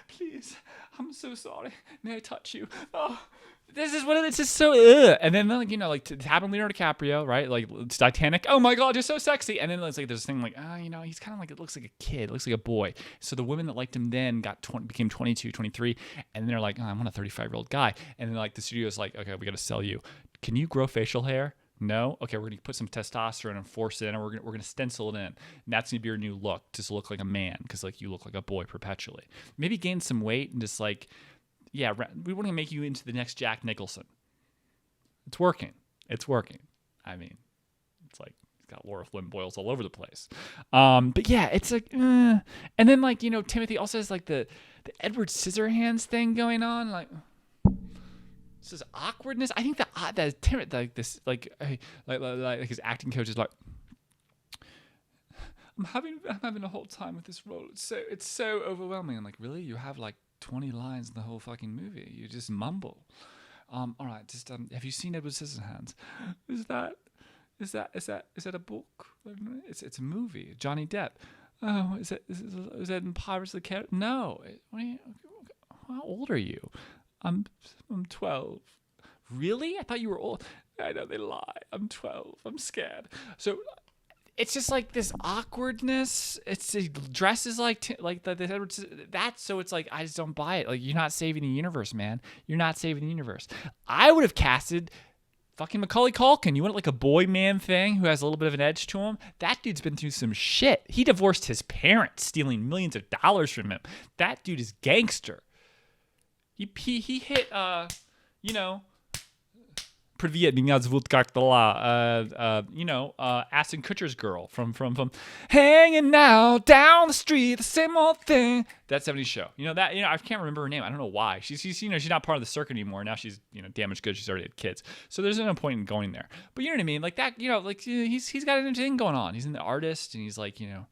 Please, I'm so sorry. May I touch you? Oh, this is what it's just so. Ugh. And then like it happened to Leonardo DiCaprio, right? Like it's Titanic. Oh my God, you're so sexy. And then it's like there's this thing like, he's kind of like, it looks like a kid, it looks like a boy. So the women that liked him then became 22, 23, and then they're like, I want a 35-year-old guy. And then like the studio's like, okay, we got to sell you. Can you grow facial hair? No? Okay, we're gonna put some testosterone and force it in, and we're gonna stencil it in. And that's gonna be your new look, just look like a man, because like you look like a boy perpetually. Maybe gain some weight and just like, yeah, we want to make you into the next Jack Nicholson. It's working. I mean, it's like he's got Laura Flynn Boyles all over the place. But yeah, it's like, and then like Timothy also has like the Edward Scissorhands thing going on, like. This is awkwardness. I think that Timothy like this like his acting coach is like, I'm having a whole time with this role. It's so overwhelming. I'm like, really? You have like 20 lines in the whole fucking movie. You just mumble. All right, just have you seen Edward Scissorhands? Is that a book? It's a movie. Johnny Depp. Oh, is that in Pirates of the Caribbean? No. How old are you? I'm 12. Really? I thought you were old. I know they lie. I'm 12. I'm scared. So it's just like this awkwardness. It dresses like that's so it's like I just don't buy it. Like you're not saving the universe, man. You're not saving the universe. I would have casted fucking Macaulay Culkin. You want like a boy man thing who has a little bit of an edge to him? That dude's been through some shit. He divorced his parents, stealing millions of dollars from him. That dude is gangster. He hit Привет, меня зовут как дела. Ashton Kutcher's girl from Hanging Out Down the Street, the same old thing. That 70s show. I can't remember her name. I don't know why. She's not part of the circuit anymore. Now she's damaged goods. She's already had kids. So there's no point in going there. But you know what I mean? Like that, he's got an thing going on. He's an artist and he's like, in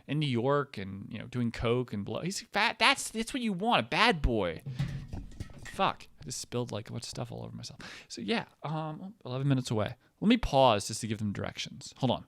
New York and doing coke and blow. He's fat. That's what you want, a bad boy. Fuck, I just spilled like a bunch of stuff all over myself. So yeah, 11 minutes away. Let me pause just to give them directions. Hold on.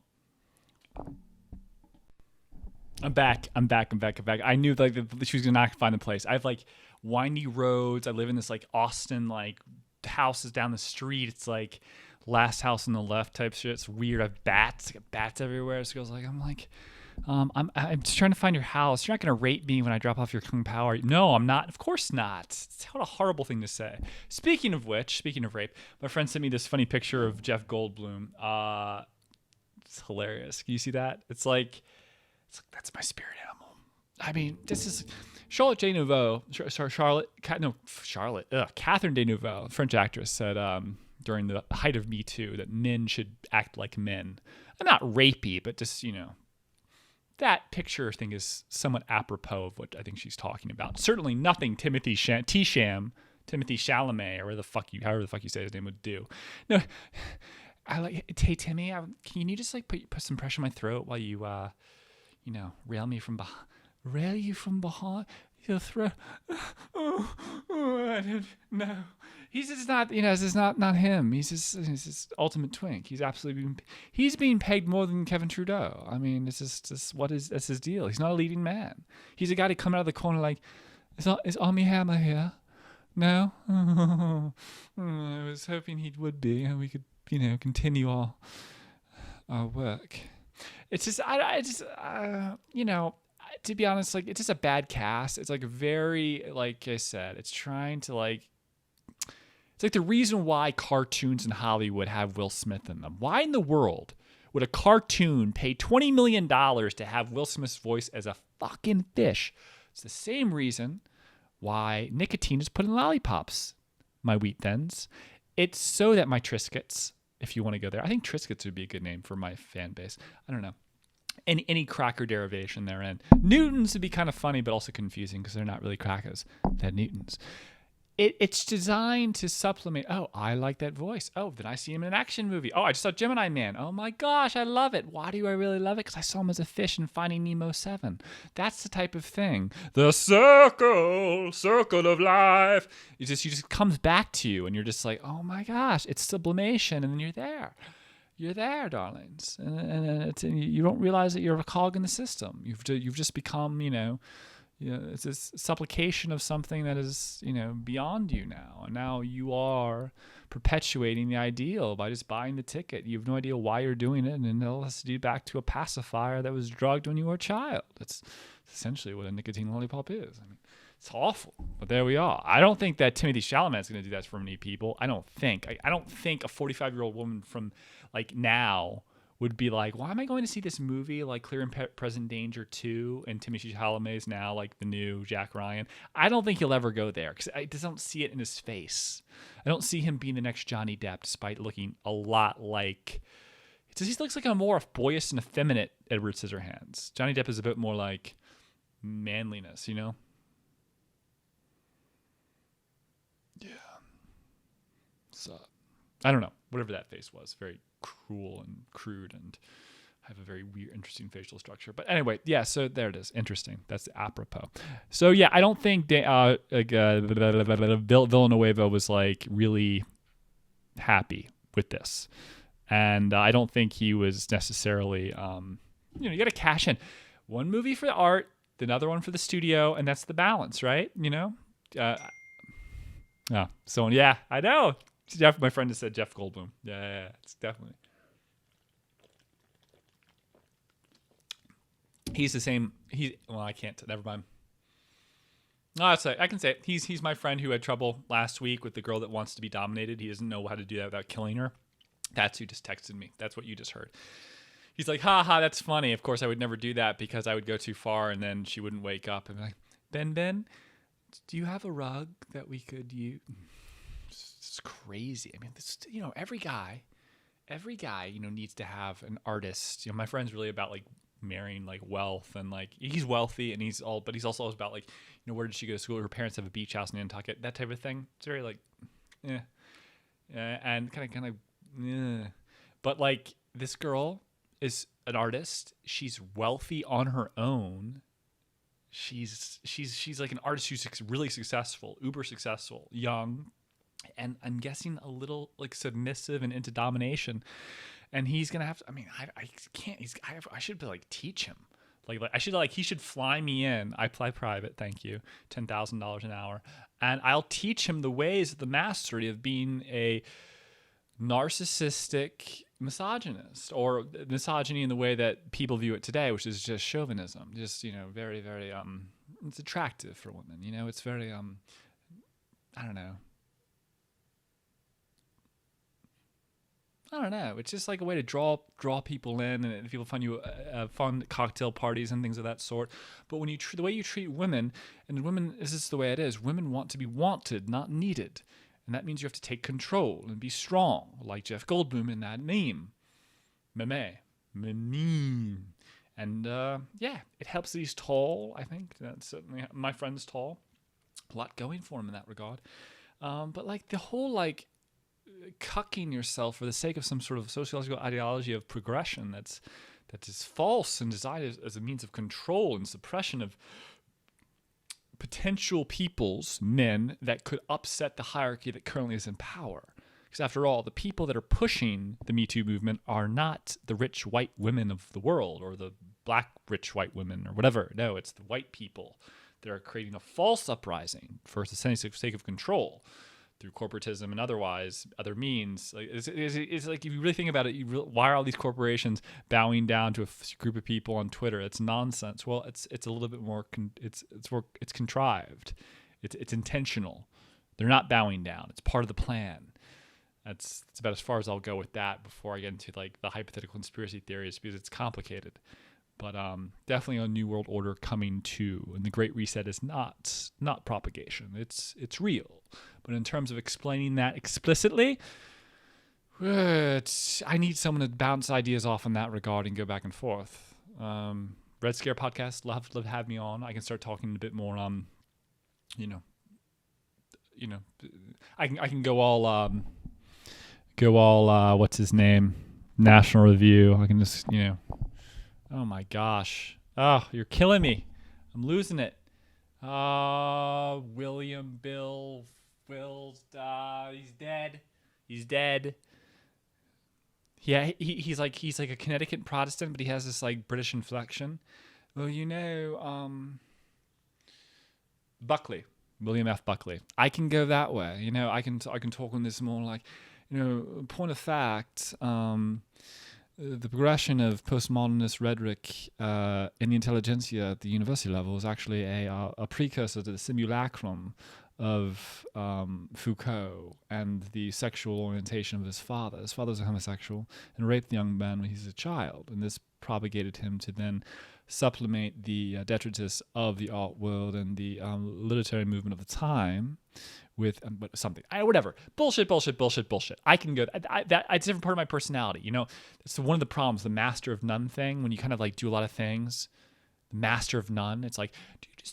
I'm back. I knew like she was gonna not find the place. I have like windy roads. I live in this like Austin like houses down the street. It's like last house on the left type shit. It's weird. I have bats. I got bats everywhere. So I'm just trying to find your house. You're not going to rape me when I drop off your Kung Pao. No, I'm not. Of course not. It's what a horrible thing to say. Speaking of rape, my friend sent me this funny picture of Jeff Goldblum. It's hilarious. Can you see that? It's like that's my spirit animal. I mean, this is Charlotte Deneuve. Catherine Deneuve, French actress, said during the height of Me Too that men should act like men. I'm not rapey, but just that picture thing is somewhat apropos of what I think she's talking about. Certainly nothing Timothy Chalamet, or however the fuck you say his name would do. No, I like, hey Timmy, can you just like put some pressure on my throat while you, rail you from behind your throat? Oh, I don't know. He's just not, this is not him. He's just ultimate twink. He's being pegged more than Kevin Trudeau. I mean, that's his deal. He's not a leading man. He's a guy to come out of the corner like, is Armie Hammer here? No? I was hoping he would be, and we could, continue our work. It's just, to be honest, like, it's just a bad cast. It's like very, like I said, it's trying to like, it's like the reason why cartoons in Hollywood have Will Smith in them. Why in the world would a cartoon pay $20 million to have Will Smith's voice as a fucking fish? It's the same reason why nicotine is put in lollipops, my wheat thins. It's so that my Triscuits, if you want to go there, I think Triscuits would be a good name for my fan base. I don't know. Any cracker derivation therein. Newtons would be kind of funny, but also confusing because they're not really crackers. They're Newtons. it's designed to supplement. Oh, I like that voice. Oh, then I see him in an action movie. Oh, I just saw Gemini Man. Oh my gosh, I love it. Why do I really love it? Because I saw him as a fish in Finding Nemo 7. That's the type of thing. The circle of life. You just comes back to you, and you're just like, oh my gosh, it's sublimation, and then you're there. You're there, darlings, and you don't realize that you're a cog in the system. You've just become, it's this supplication of something that is, beyond you now. And now you are perpetuating the ideal by just buying the ticket. You have no idea why you're doing it, and it all has to do back to a pacifier that was drugged when you were a child. That's essentially what a nicotine lollipop is. I mean, it's awful, but there we are. I don't think that Timothy Chalamet is going to do that for many people. I don't think a 45-year-old woman from like now would be like, why am I going to see this movie like Clear and Present Danger 2 and Timothy Chalamet is now like the new Jack Ryan? I don't think he'll ever go there because I just don't see it in his face. I don't see him being the next Johnny Depp despite looking a lot like... He looks like a more boyish and effeminate Edward Scissorhands. Johnny Depp is a bit more like manliness, Yeah. So, I don't know. Whatever that face was. Very cruel and crude and have a very weird, interesting facial structure. But anyway, yeah, so there it is. Interesting. That's apropos. So yeah, I don't think Villanueva was like really happy with this. And I don't think he was necessarily, you got to cash in. One movie for the art, another one for the studio, and that's the balance, right? So yeah, I know. Jeff, my friend has said Jeff Goldblum. Yeah, it's definitely. He's the same. I can't. Never mind. No, I can say it. He's my friend who had trouble last week with the girl that wants to be dominated. He doesn't know how to do that without killing her. That's who just texted me. That's what you just heard. He's like, ha, that's funny. Of course, I would never do that because I would go too far and then she wouldn't wake up and be like, Ben, do you have a rug that we could use? It's crazy. I mean, every guy, needs to have an artist. My friend's really about like marrying like wealth and like he's wealthy and but he's also about like, where did she go to school? Her parents have a beach house in Nantucket, that type of thing. It's very like, and kind of, but like this girl is an artist. She's wealthy on her own. She's like an artist who's really successful, uber successful, young. And I'm guessing a little like submissive and into domination, and he's gonna have to. I mean, I can't. I should like teach him. He should fly me in. I fly private, thank you, $10,000 an hour, and I'll teach him the ways of the mastery of being a narcissistic misogynist, or misogyny in the way that people view it today, which is just chauvinism. Just very, very it's attractive for women. It's very I don't know. It's just like a way to draw people in, and people find you fun cocktail parties and things of that sort. But when the way you treat women, and women, this is the way it is. Women want to be wanted, not needed, and that means you have to take control and be strong, like Jeff Goldblum in that meme, and it helps that he's tall. I think that's certainly my friend's tall. A lot going for him in that regard. But like the whole like cucking yourself for the sake of some sort of sociological ideology of progression that is false and designed as a means of control and suppression of potential men that could upset the hierarchy that currently is in power. Because after all, the people that are pushing the Me Too movement are not the rich white women of the world or the black rich white women or whatever. No, it's the white people that are creating a false uprising for the sake of control through corporatism and otherwise, other means. Like, it's like, if you really think about it, why are all these corporations bowing down to a group of people on Twitter? It's nonsense. Well, it's a little bit more, it's contrived. It's intentional. They're not bowing down. It's part of the plan. It's about as far as I'll go with that before I get into like the hypothetical conspiracy theories, because it's complicated. But definitely a new world order coming too, and the Great Reset is not propagation. It's real. But in terms of explaining that explicitly, I need someone to bounce ideas off in that regard and go back and forth. Red Scare podcast, love to have me on. I can start talking a bit more on, I can go all what's his name, National Review. I can just oh my gosh, oh, you're killing me, I'm losing it. William Bill Wills, he's dead. Yeah, he's like a Connecticut Protestant, but he has this like British inflection. Well, Buckley, William F. Buckley. I can go that way. I can talk on this more like, point of fact. The progression of postmodernist rhetoric in the intelligentsia at the university level is actually a precursor to the simulacrum of Foucault and the sexual orientation of his father. His father was a homosexual and raped the young man when he was a child, and this propagated him to then supplement the detritus of the art world and the literary movement of the time with something. Whatever. Bullshit. I can go. It's a different part of my personality. It's one of the problems, the master of none thing, when you kind of like do a lot of things. The master of none. It's like,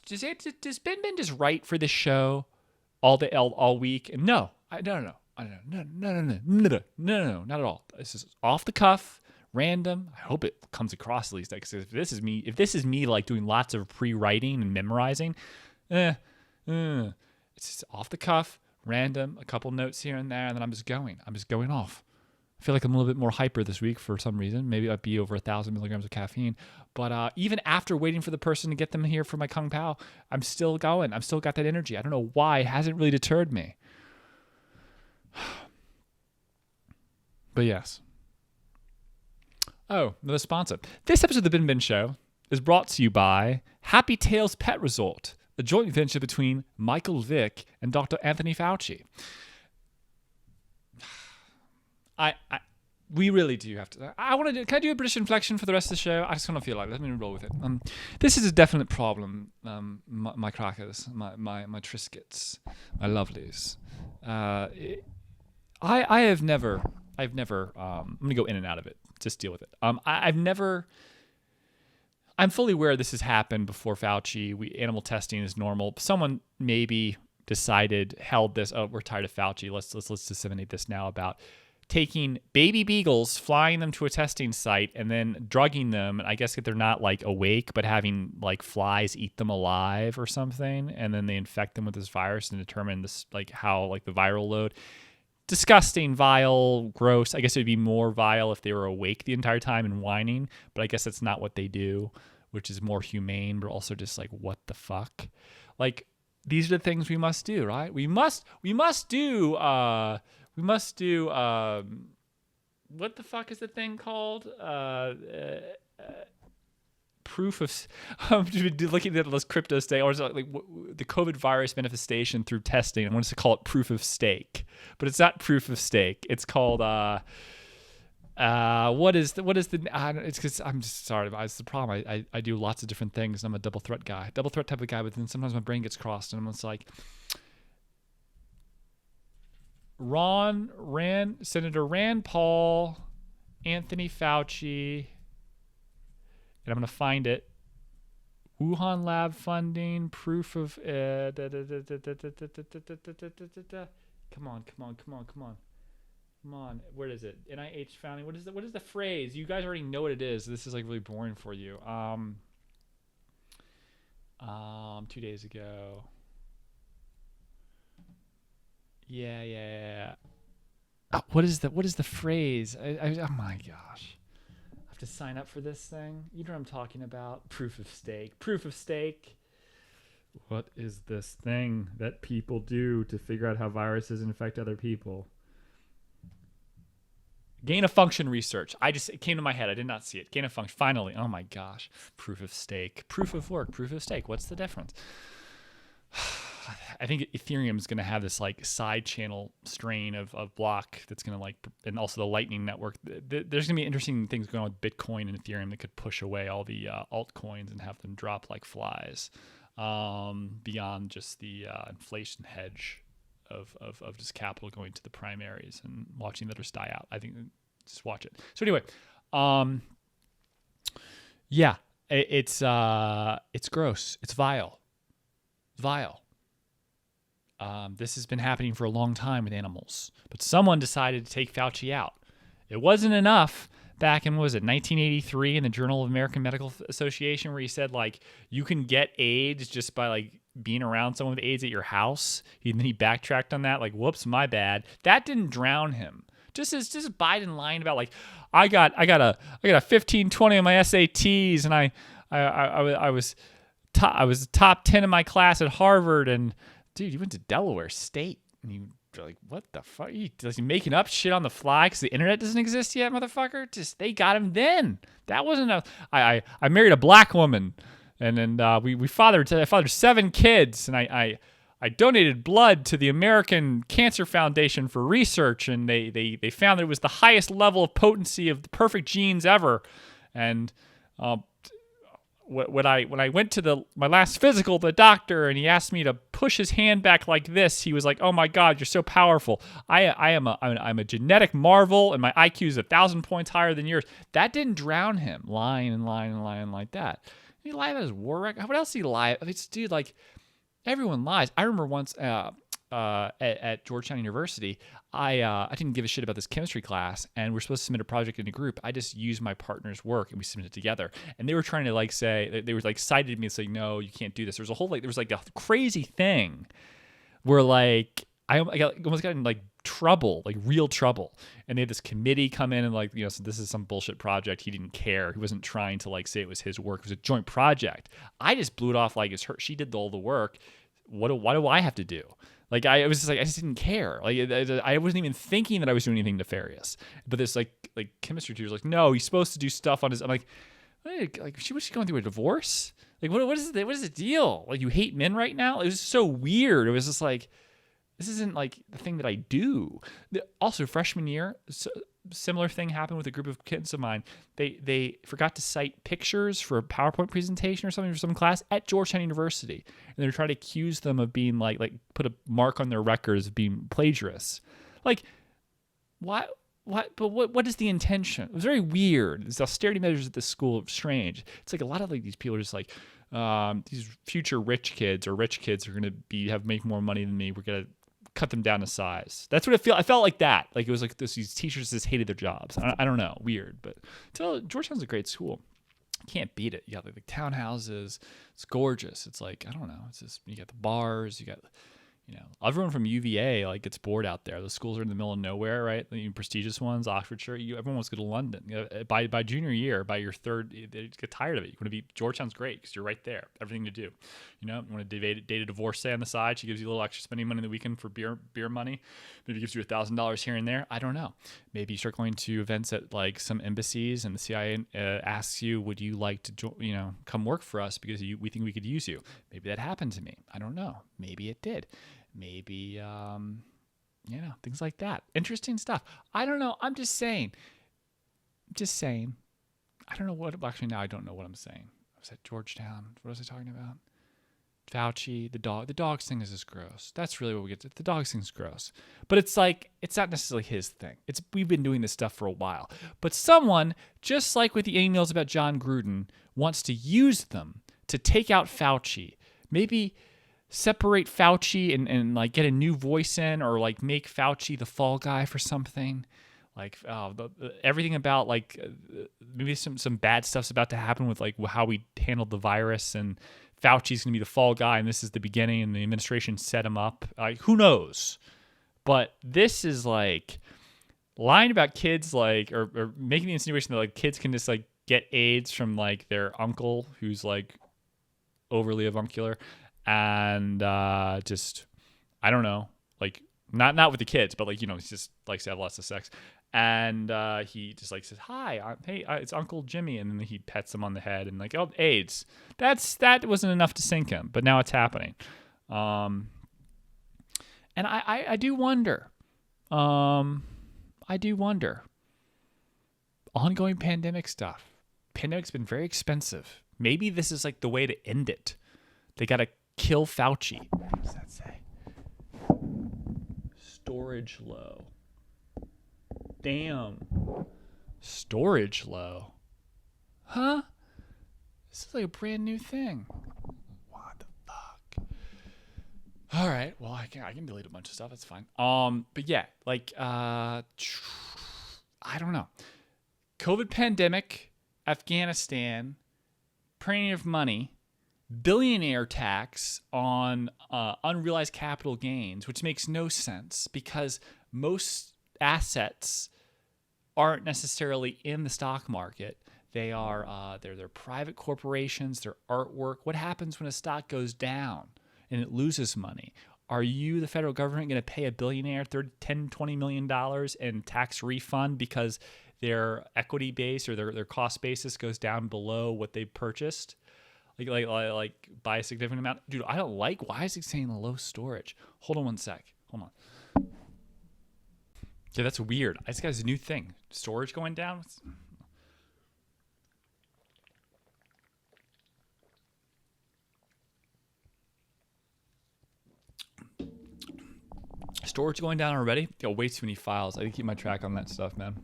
does BenBen just write for this show all week? And no, no, not at all. This is off the cuff, random. I hope it comes across at least. Because if this is me like doing lots of pre-writing and memorizing, it's just off the cuff, random, a couple notes here and there, and then I'm just going off. I feel like I'm a little bit more hyper this week for some reason. Maybe I'd be over 1,000 milligrams of caffeine. But even after waiting for the person to get them here for my Kung Pao, I'm still going. I've still got that energy. I don't know why. It hasn't really deterred me. But yes. Oh, another sponsor. This episode of the BenBen Show is brought to you by Happy Tales Pet Resort, a joint venture between Michael Vick and Dr. Anthony Fauci. We really do have to. Can I do a British inflection for the rest of the show? I just kind of feel like, let me roll with it. This is a definite problem. My crackers, my Triscuits, my lovelies. I've never. I'm gonna go in and out of it. Just deal with it. I'm fully aware this has happened before Fauci. Animal testing is normal. Someone maybe held this. Oh, we're tired of Fauci. Let's disseminate this now about taking baby beagles, flying them to a testing site, and then drugging them. And I guess if they're not like awake, but having like flies eat them alive or something, and then they infect them with this virus and determine this like how like the viral load. Disgusting, vile, gross. I guess it would be more vile if they were awake the entire time and whining, but I guess that's not what they do, which is more humane, but also just like, what the fuck? Like, these are the things we must do, right? We must do, what the fuck is the thing called? Proof of, looking at those crypto stake, or is it like the COVID virus manifestation through testing? I want to call it proof of stake, but it's not proof of stake. It's called it's because I'm just sorry, it's the problem. I do lots of different things. I'm a double threat type of guy, but then sometimes my brain gets crossed, and I'm just like, Senator Rand Paul, Anthony Fauci. And I'm going to find it. Wuhan lab funding, proof of... Come on. Where is it? NIH founding. What is the phrase? You guys already know what it is. This is like really boring for you. 2 days ago. Yeah. Oh, what is the phrase? Oh my gosh. To sign up for this thing. You know what I'm talking about? Proof of stake. What is this thing that people do to figure out how viruses infect other people? Gain of function research. It came to my head. I did not see it. Gain of function. Finally. Oh my gosh. Proof of stake. Proof of work. Proof of stake. What's the difference? I think Ethereum is going to have this like side channel strain of block that's going to like, and also the Lightning Network. There's going to be interesting things going on with Bitcoin and Ethereum that could push away all the altcoins and have them drop like flies beyond just the inflation hedge of just capital going to the primaries and watching the others die out. I think just watch it. So anyway, yeah, it's gross. It's vile. This has been happening for a long time with animals, but someone decided to take Fauci out. It wasn't enough back in, what was it, 1983 in the Journal of American Medical Association, where he said, like, you can get AIDS just by, like, being around someone with AIDS at your house. And then he backtracked on that, like, whoops, my bad. That didn't drown him. Just Biden lying about, like, I got a 1520 on my SATs, and I was top 10 in my class at Harvard, and dude, you went to Delaware State, and you're like, what the fuck? You making up shit on the fly because the internet doesn't exist yet, motherfucker? Just, they got him then. That wasn't a. I married a black woman, and then I fathered 7 kids, and I donated blood to the American Cancer Foundation for research, and they found that it was the highest level of potency of the perfect genes ever, and when I went to my last physical, the doctor, and he asked me to push his hand back like this, he was like, "Oh my God, you're so powerful. I'm a genetic marvel, and my IQ is 1,000 points higher than yours." That didn't drown him, lying like that. He lied about his war record. What else did he lie? I mean, dude, like, everyone lies. I remember once at Georgetown University, I didn't give a shit about this chemistry class, and we're supposed to submit a project in a group. I just used my partner's work, and we submitted it together. And they were trying to, like, say, they were like cited me and saying, "No, you can't do this." There was a crazy thing where, like, I almost got in, like, trouble, like real trouble. And they had this committee come in and, like, so this is some bullshit project. He didn't care. He wasn't trying to, like, say it was his work. It was a joint project. I just blew it off like it's her. She did all the work. Why do I have to do? Like, I was just like, I just didn't care. Like, I wasn't even thinking that I was doing anything nefarious. But this like chemistry teacher was like, "No, he's supposed to do stuff on his." I'm like, was she going through a divorce? Like, what is the deal? Like, you hate men right now? It was so weird. It was just like, this isn't like the thing that I do. Also, freshman year, similar thing happened with a group of kids of mine. They forgot to cite pictures for a PowerPoint presentation or something for some class at Georgetown University, and they were trying to accuse them of being like put a mark on their records of being plagiarists. Like, what? But what is the intention? It was very weird. These austerity measures at this school are strange. It's like a lot of, like, these people are just like, these future rich kids are going to make more money than me. We're gonna cut them down to size. That's what it felt. I felt like that. Like, it was like these teachers just hated their jobs. I don't know. Weird. But Georgetown's a great school. Can't beat it. You got, like, townhouses. It's gorgeous. It's like, I don't know. It's just, you got the bars. You got, everyone from UVA, like, gets bored out there. The schools are in the middle of nowhere, right? The prestigious ones, Oxfordshire. Everyone wants to go to London. By junior year, by your third, they get tired of it. You want to be, Georgetown's great because you're right there. Everything to do. You want to date a divorcee on the side. She gives you a little extra spending money in the weekend for beer money. Maybe gives you $1,000 here and there. I don't know. Maybe you start going to events at, like, some embassies, and the CIA asks you, "Would you like to come work for us because we think we could use you?" Maybe that happened to me. I don't know. Maybe it did. Maybe, things like that. Interesting stuff. I don't know. I'm just saying. I don't know what, actually, now I don't know what I'm saying. I was at Georgetown. What was I talking about? Fauci, the dog. The dog thing is just gross. That's really what we get to. The dog thing's gross. But it's like, it's not necessarily his thing. We've been doing this stuff for a while. But someone, just like with the emails about John Gruden, wants to use them to take out Fauci. Maybe separate Fauci and like get a new voice in, or like make Fauci the fall guy for something. Like, everything about, like, maybe some bad stuff's about to happen with, like, how we handled the virus, and Fauci's going to be the fall guy, and this is the beginning, and the administration set him up. Like, who knows? But this is, like, lying about kids, like, or making the insinuation that, like, kids can just, like, get AIDS from, like, their uncle who's, like, overly avuncular, and just, I don't know, like, not with the kids, but, like, he just likes to have lots of sex. And he just, like, says, "Hi, it's Uncle Jimmy," and then he pets him on the head and, like, "Oh, AIDS." That wasn't enough to sink him, but now it's happening. And I do wonder. Ongoing pandemic stuff. Pandemic's been very expensive. Maybe this is, like, the way to end it. They gotta kill Fauci. What does that say? Storage low. Damn. Storage low. Huh? This is like a brand new thing. What the fuck? All right. Well, I can delete a bunch of stuff. That's fine. But yeah, like I don't know. COVID pandemic, Afghanistan, printing of money, billionaire tax on unrealized capital gains, which makes no sense because most assets aren't necessarily in the stock market. They are they're private corporations, they're artwork. What happens when a stock goes down and it loses money? Are you, the federal government, going to pay a billionaire $10, $20 million in tax refund because their equity base or their cost basis goes down below what they purchased? Like by a significant amount? Dude, I don't like, why is it saying low storage? Hold on one sec. Hold on. Yeah, that's weird. This guy's a new thing. Storage going down? Storage going down already? Got way too many files. I can keep my track on that stuff, man.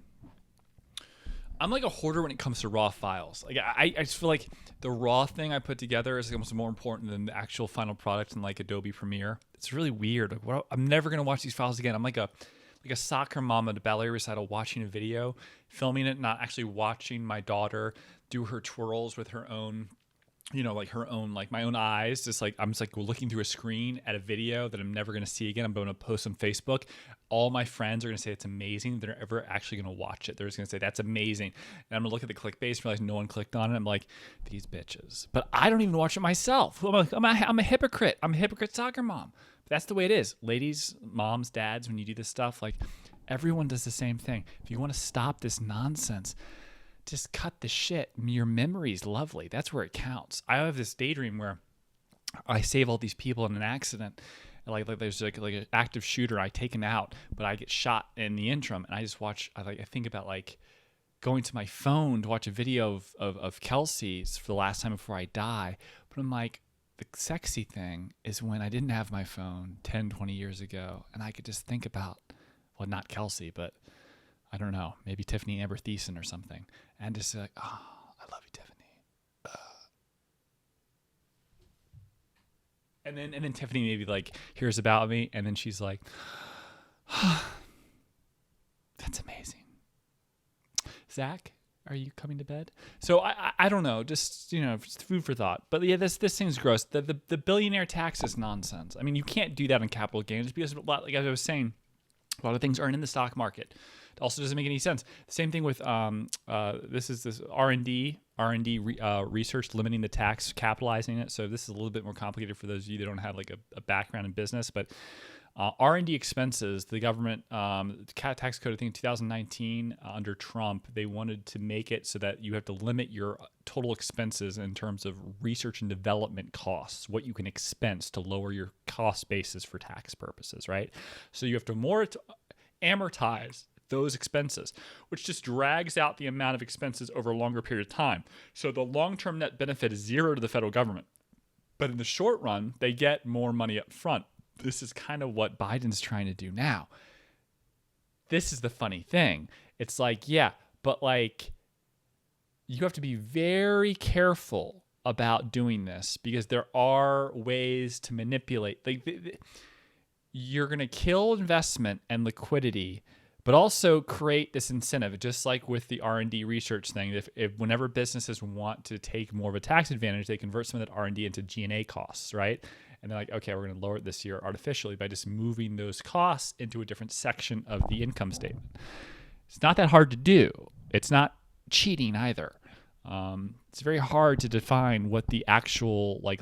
I'm like a hoarder when it comes to raw files. Like I just feel like the raw thing I put together is almost more important than the actual final product in like Adobe Premiere. It's really weird. Like, I'm never gonna watch these files again. I'm like a soccer mom at a ballet recital watching a video, filming it, not actually watching my daughter do her twirls with her own, like her own, like my own eyes. Just like I'm just like looking through a screen at a video that I'm never gonna see again. I'm going to post on Facebook. All my friends are gonna say it's amazing. They're never actually gonna watch it. They're just gonna say that's amazing. And I'm gonna look at the clickbait and realize no one clicked on it. I'm like, these bitches. But I don't even watch it myself. I'm a hypocrite. I'm a hypocrite soccer mom. But that's the way it is. Ladies, moms, dads, when you do this stuff, like everyone does the same thing. If you want to stop this nonsense, just cut the shit. Your memory's lovely. That's where it counts. I have this daydream where I save all these people in an accident. Like there's like an active shooter. I take him out, but I get shot in the interim, and I just watch. I think about like going to my phone to watch a video of Kelsey's for the last time before I die. But I'm like, the sexy thing is when I didn't have my phone 10, 20 years ago, and I could just think about, well, not Kelsey, but I don't know, maybe Tiffany Amber Thiessen or something, and just like, oh, I love you, Tiffany. And then Tiffany maybe like hears about me, and then she's like, oh, that's amazing. Zach, are you coming to bed? So I don't know, just just food for thought. But yeah, this thing's gross. The billionaire tax is nonsense. I mean, you can't do that on capital gains because, like I was saying, a lot of things aren't in the stock market. It also doesn't make any sense. Same thing with this R&D research, limiting the tax, capitalizing it. So this is a little bit more complicated for those of you that don't have like a background in business. But R&D expenses, the government tax code, I think in 2019 under Trump, they wanted to make it so that you have to limit your total expenses in terms of research and development costs, what you can expense to lower your cost basis for tax purposes, right? So you have to amortize those expenses, which just drags out the amount of expenses over a longer period of time. So the long-term net benefit is zero to the federal government. But in the short run, they get more money up front. This is kind of what Biden's trying to do now. This is the funny thing. It's like, yeah, but like you have to be very careful about doing this because there are ways to manipulate. Like you're going to kill investment and liquidity, but also create this incentive, just like with the R&D research thing. If whenever businesses want to take more of a tax advantage, they convert some of that R&D into G&A costs, right? And they're like, okay, we're going to lower it this year artificially by just moving those costs into a different section of the income statement. It's not that hard to do. It's not cheating either. It's very hard to define what the actual like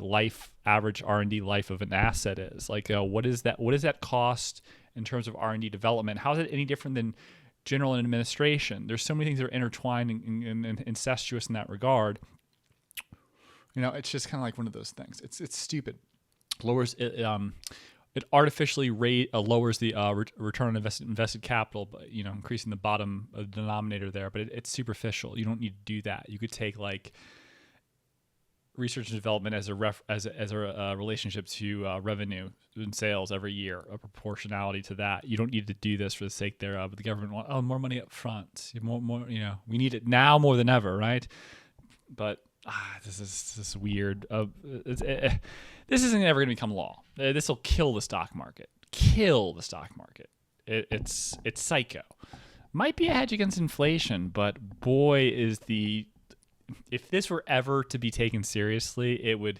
average R&D life of an asset is. Like, what is that? What does that cost in terms of R&D development? How is it any different than general administration? There's so many things that are intertwined and incestuous in that regard. It's just kind of like one of those things. It's stupid. Lowers it artificially lowers the return on invested capital, but increasing the bottom denominator there. But it's superficial. You don't need to do that. You could take like research and development as a relationship to revenue and sales every year, a proportionality to that. You don't need to do this for the sake thereof. But the government wants more money up front. More. We need it now more than ever, right? But this is weird. This isn't ever going to become law. This will kill the stock market. Kill the stock market. It's psycho. Might be a hedge against inflation, but boy, if this were ever to be taken seriously, it would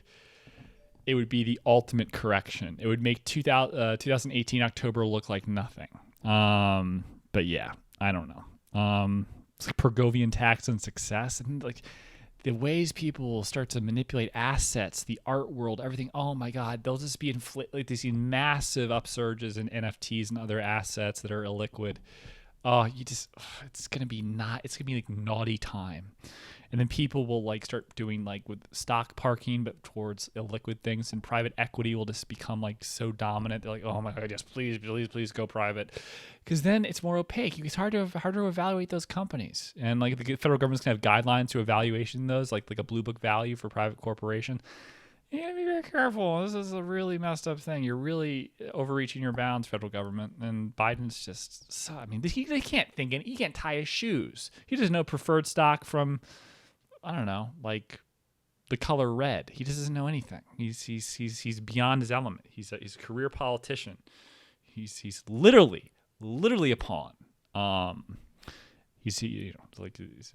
be the ultimate correction. It would make 2018 October look like nothing. But yeah, I don't know. It's like Pergovian tax on success, and like the ways people will start to manipulate assets, the art world, everything. Oh my God, they'll just be like they see massive upsurges in NFTs and other assets that are illiquid. Oh, it's gonna be like naughty time. And then people will like start doing like with stock parking, but towards illiquid things, and private equity will just become like so dominant. They're like, oh my God, yes, please go private, because then it's more opaque. It's hard to evaluate those companies, and like the federal government's gonna have guidelines to evaluation those, like a blue book value for private corporation. You gotta be very careful. This is a really messed up thing. You're really overreaching your bounds, federal government. And Biden's just, I mean, he can't think, he can't tie his shoes. He doesn't know preferred stock from, I don't know, like the color red. He just doesn't know anything. He's beyond his element. He's a career politician. He's literally a pawn. It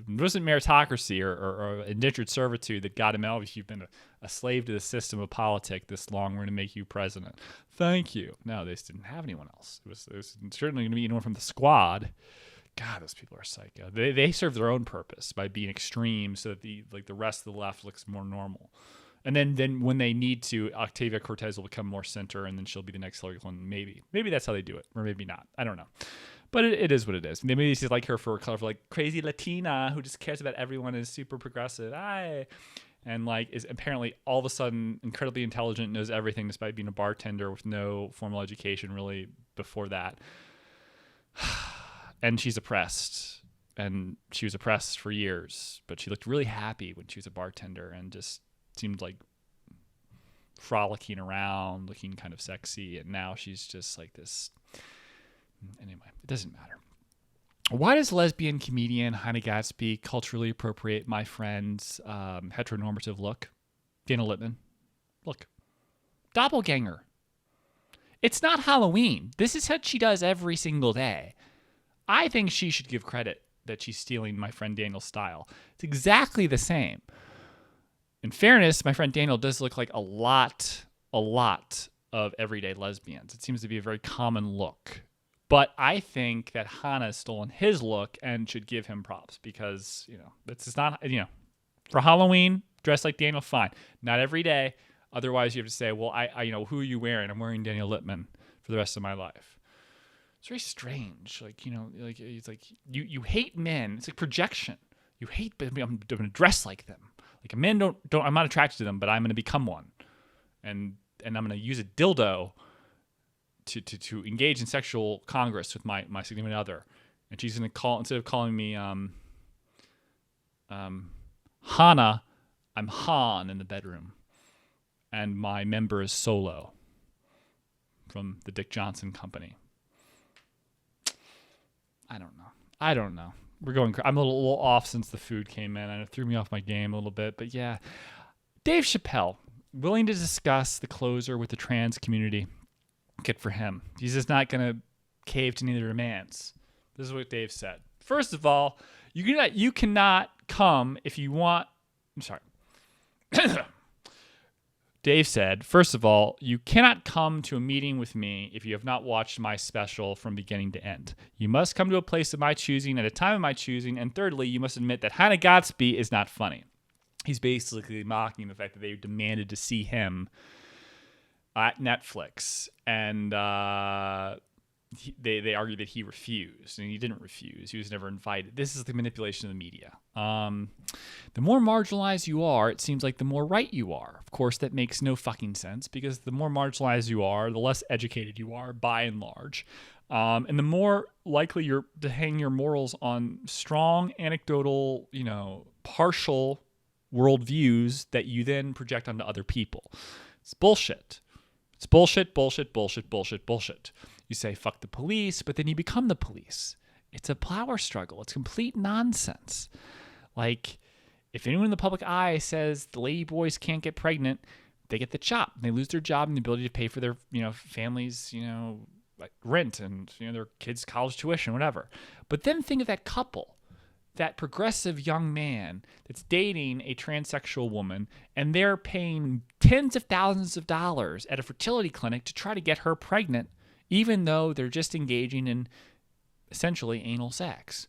wasn't meritocracy or indentured servitude that got him out. If you've been a slave to the system of politics this long, we're going to make you president. Thank you. No, they just didn't have anyone else. It was certainly going to be anyone from the squad. God, those people are psycho. They serve their own purpose by being extreme, so that the rest of the left looks more normal. And then when they need to, Octavia Cortez will become more center, and then she'll be the next Hillary Clinton. Maybe that's how they do it, or maybe not. I don't know. But it is what it is. Maybe she's like her for colorful, like crazy Latina who just cares about everyone and is super progressive. And like is apparently all of a sudden incredibly intelligent, knows everything despite being a bartender with no formal education really before that. And she's oppressed. And she was oppressed for years. But she looked really happy when she was a bartender and just seemed like frolicking around, looking kind of sexy. And now she's just like this. Anyway, it doesn't matter. Why does lesbian comedian Hannah Gadsby culturally appropriate my friend's heteronormative look? Dana Littman. Look. Doppelganger. It's not Halloween. This is what she does every single day. I think she should give credit that she's stealing my friend Daniel's style. It's exactly the same. In fairness, my friend Daniel does look like a lot of everyday lesbians. It seems to be a very common look. But I think that Hannah has stolen his look and should give him props because, it's just not, for Halloween, dress like Daniel, fine. Not every day. Otherwise, you have to say, well, I who are you wearing? I'm wearing Daniel Littman for the rest of my life. It's very strange. It's like you hate men. It's like projection. You hate, but I'm going to dress like them. Like a man I'm not attracted to them, but I'm going to become one. And I'm going to use a dildo to engage in sexual congress with my significant other, and she's gonna instead of calling me Hannah, I'm Han in the bedroom, and my member is Solo from the Dick Johnson Company. I don't know. We're going. I'm a little off since the food came in, and it threw me off my game a little bit. But yeah, Dave Chappelle willing to discuss the closer with the trans community. Good for him. He's just not going to cave to any of their demands. This is what Dave said. First of all, you cannot come if you want. I'm sorry. Dave said, first of all, you cannot come to a meeting with me if you have not watched my special from beginning to end. You must come to a place of my choosing at a time of my choosing. And thirdly, you must admit that Hannah Gadsby is not funny. He's basically mocking the fact that they demanded to see him at Netflix, and they argued that he refused, and he didn't refuse. He was never invited. This is the manipulation of the media. The more marginalized you are, it seems like the more right you are. Of course, that makes no fucking sense, because the more marginalized you are, the less educated you are, by and large. And the more likely you're to hang your morals on strong, anecdotal, partial worldviews that you then project onto other people. It's bullshit. It's bullshit. You say, fuck the police, but then you become the police. It's a power struggle. It's complete nonsense. Like, If anyone in the public eye says the lady boys can't get pregnant, they get the chop. They lose their job and the ability to pay for their, families, like rent and, their kids' college tuition, whatever. But then think of that couple, that progressive young man that's dating a transsexual woman, and they're paying tens of thousands of dollars at a fertility clinic to try to get her pregnant, even though they're just engaging in essentially anal sex.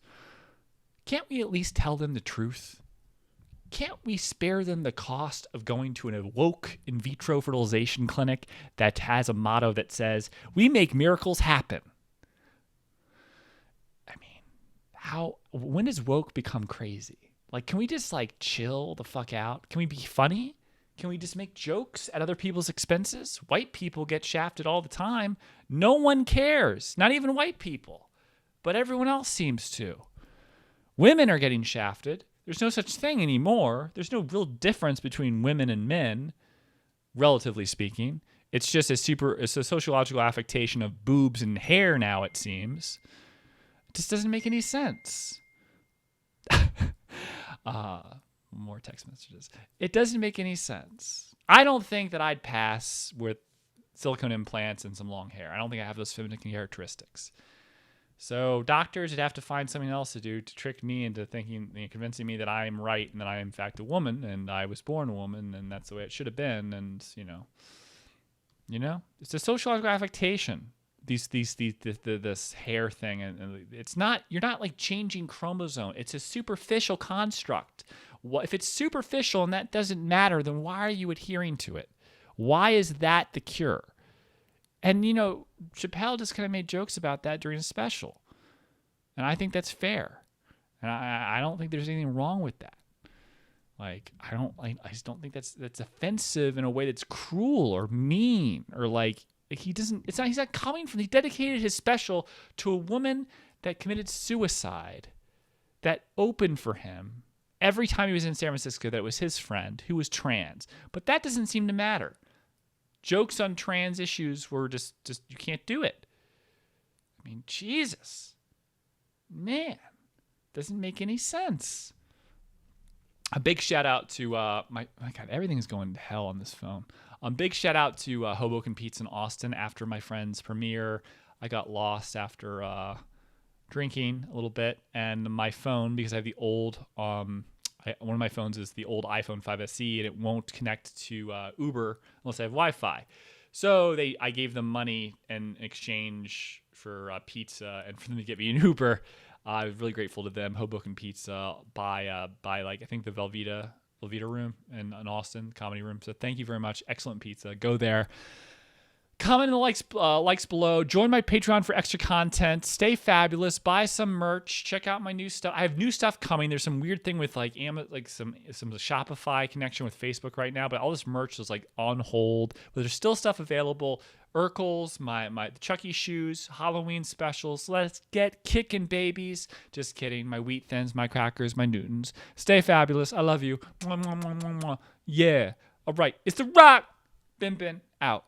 Can't we at least tell them the truth? Can't we spare them the cost of going to an woke in vitro fertilization clinic that has a motto that says, "We make miracles happen"? I mean, when does woke become crazy? Like, can we just chill the fuck out? Can we be funny? Can we just make jokes at other people's expenses? White people get shafted all the time. No one cares, not even white people, but everyone else seems to. Women are getting shafted. There's no such thing anymore. There's no real difference between women and men, relatively speaking. It's just it's a sociological affectation of boobs and hair now, it seems. It just doesn't make any sense. More text messages. It doesn't make any sense. I don't think that I'd pass with silicone implants and some long hair. I don't think I have those feminine characteristics. So doctors would have to find something else to do to trick me into thinking, convincing me that I am right and that I am in fact a woman and I was born a woman and that's the way it should have been. And it's a sociological affectation. This hair thing, and it's not. You're not changing chromosome. It's a superficial construct. If it's superficial and that doesn't matter, then why are you adhering to it? Why is that the cure? And, Chappelle just kind of made jokes about that during a special. And I think that's fair. And I don't think there's anything wrong with that. I just don't think that's offensive in a way that's cruel or mean or he's not coming from, he dedicated his special to a woman that committed suicide, that opened for him every time he was in San Francisco, that was his friend who was trans. But that doesn't seem to matter. Jokes on trans issues were just you can't do it. I mean, Jesus. Man, doesn't make any sense. A big shout out to my God, everything is going to hell on this phone. Big shout out to Hoboken Pizza in Austin. After my friend's premiere, I got lost after drinking a little bit, and my phone, because I have the old one of my phones is the old iPhone 5 SE, and it won't connect to Uber unless I have Wi-Fi. So I gave them money in exchange for pizza and for them to get me an Uber. I was really grateful to them. Hoboken Pizza by I think the Velveeta room in Austin, comedy room. So thank you very much. Excellent pizza. Go there. Comment in the likes below. Join my Patreon for extra content. Stay fabulous. Buy some merch. Check out my new stuff. I have new stuff coming. There's some weird thing with some Shopify connection with Facebook right now, but all this merch is on hold. But there's still stuff available. Urkel's, my Chucky shoes, Halloween specials. Let's get kicking, babies. Just kidding. My Wheat Thins, my crackers, my Newtons. Stay fabulous. I love you. Mwah, mwah, mwah, mwah, mwah. Yeah. All right. It's The Rock. BenBen out.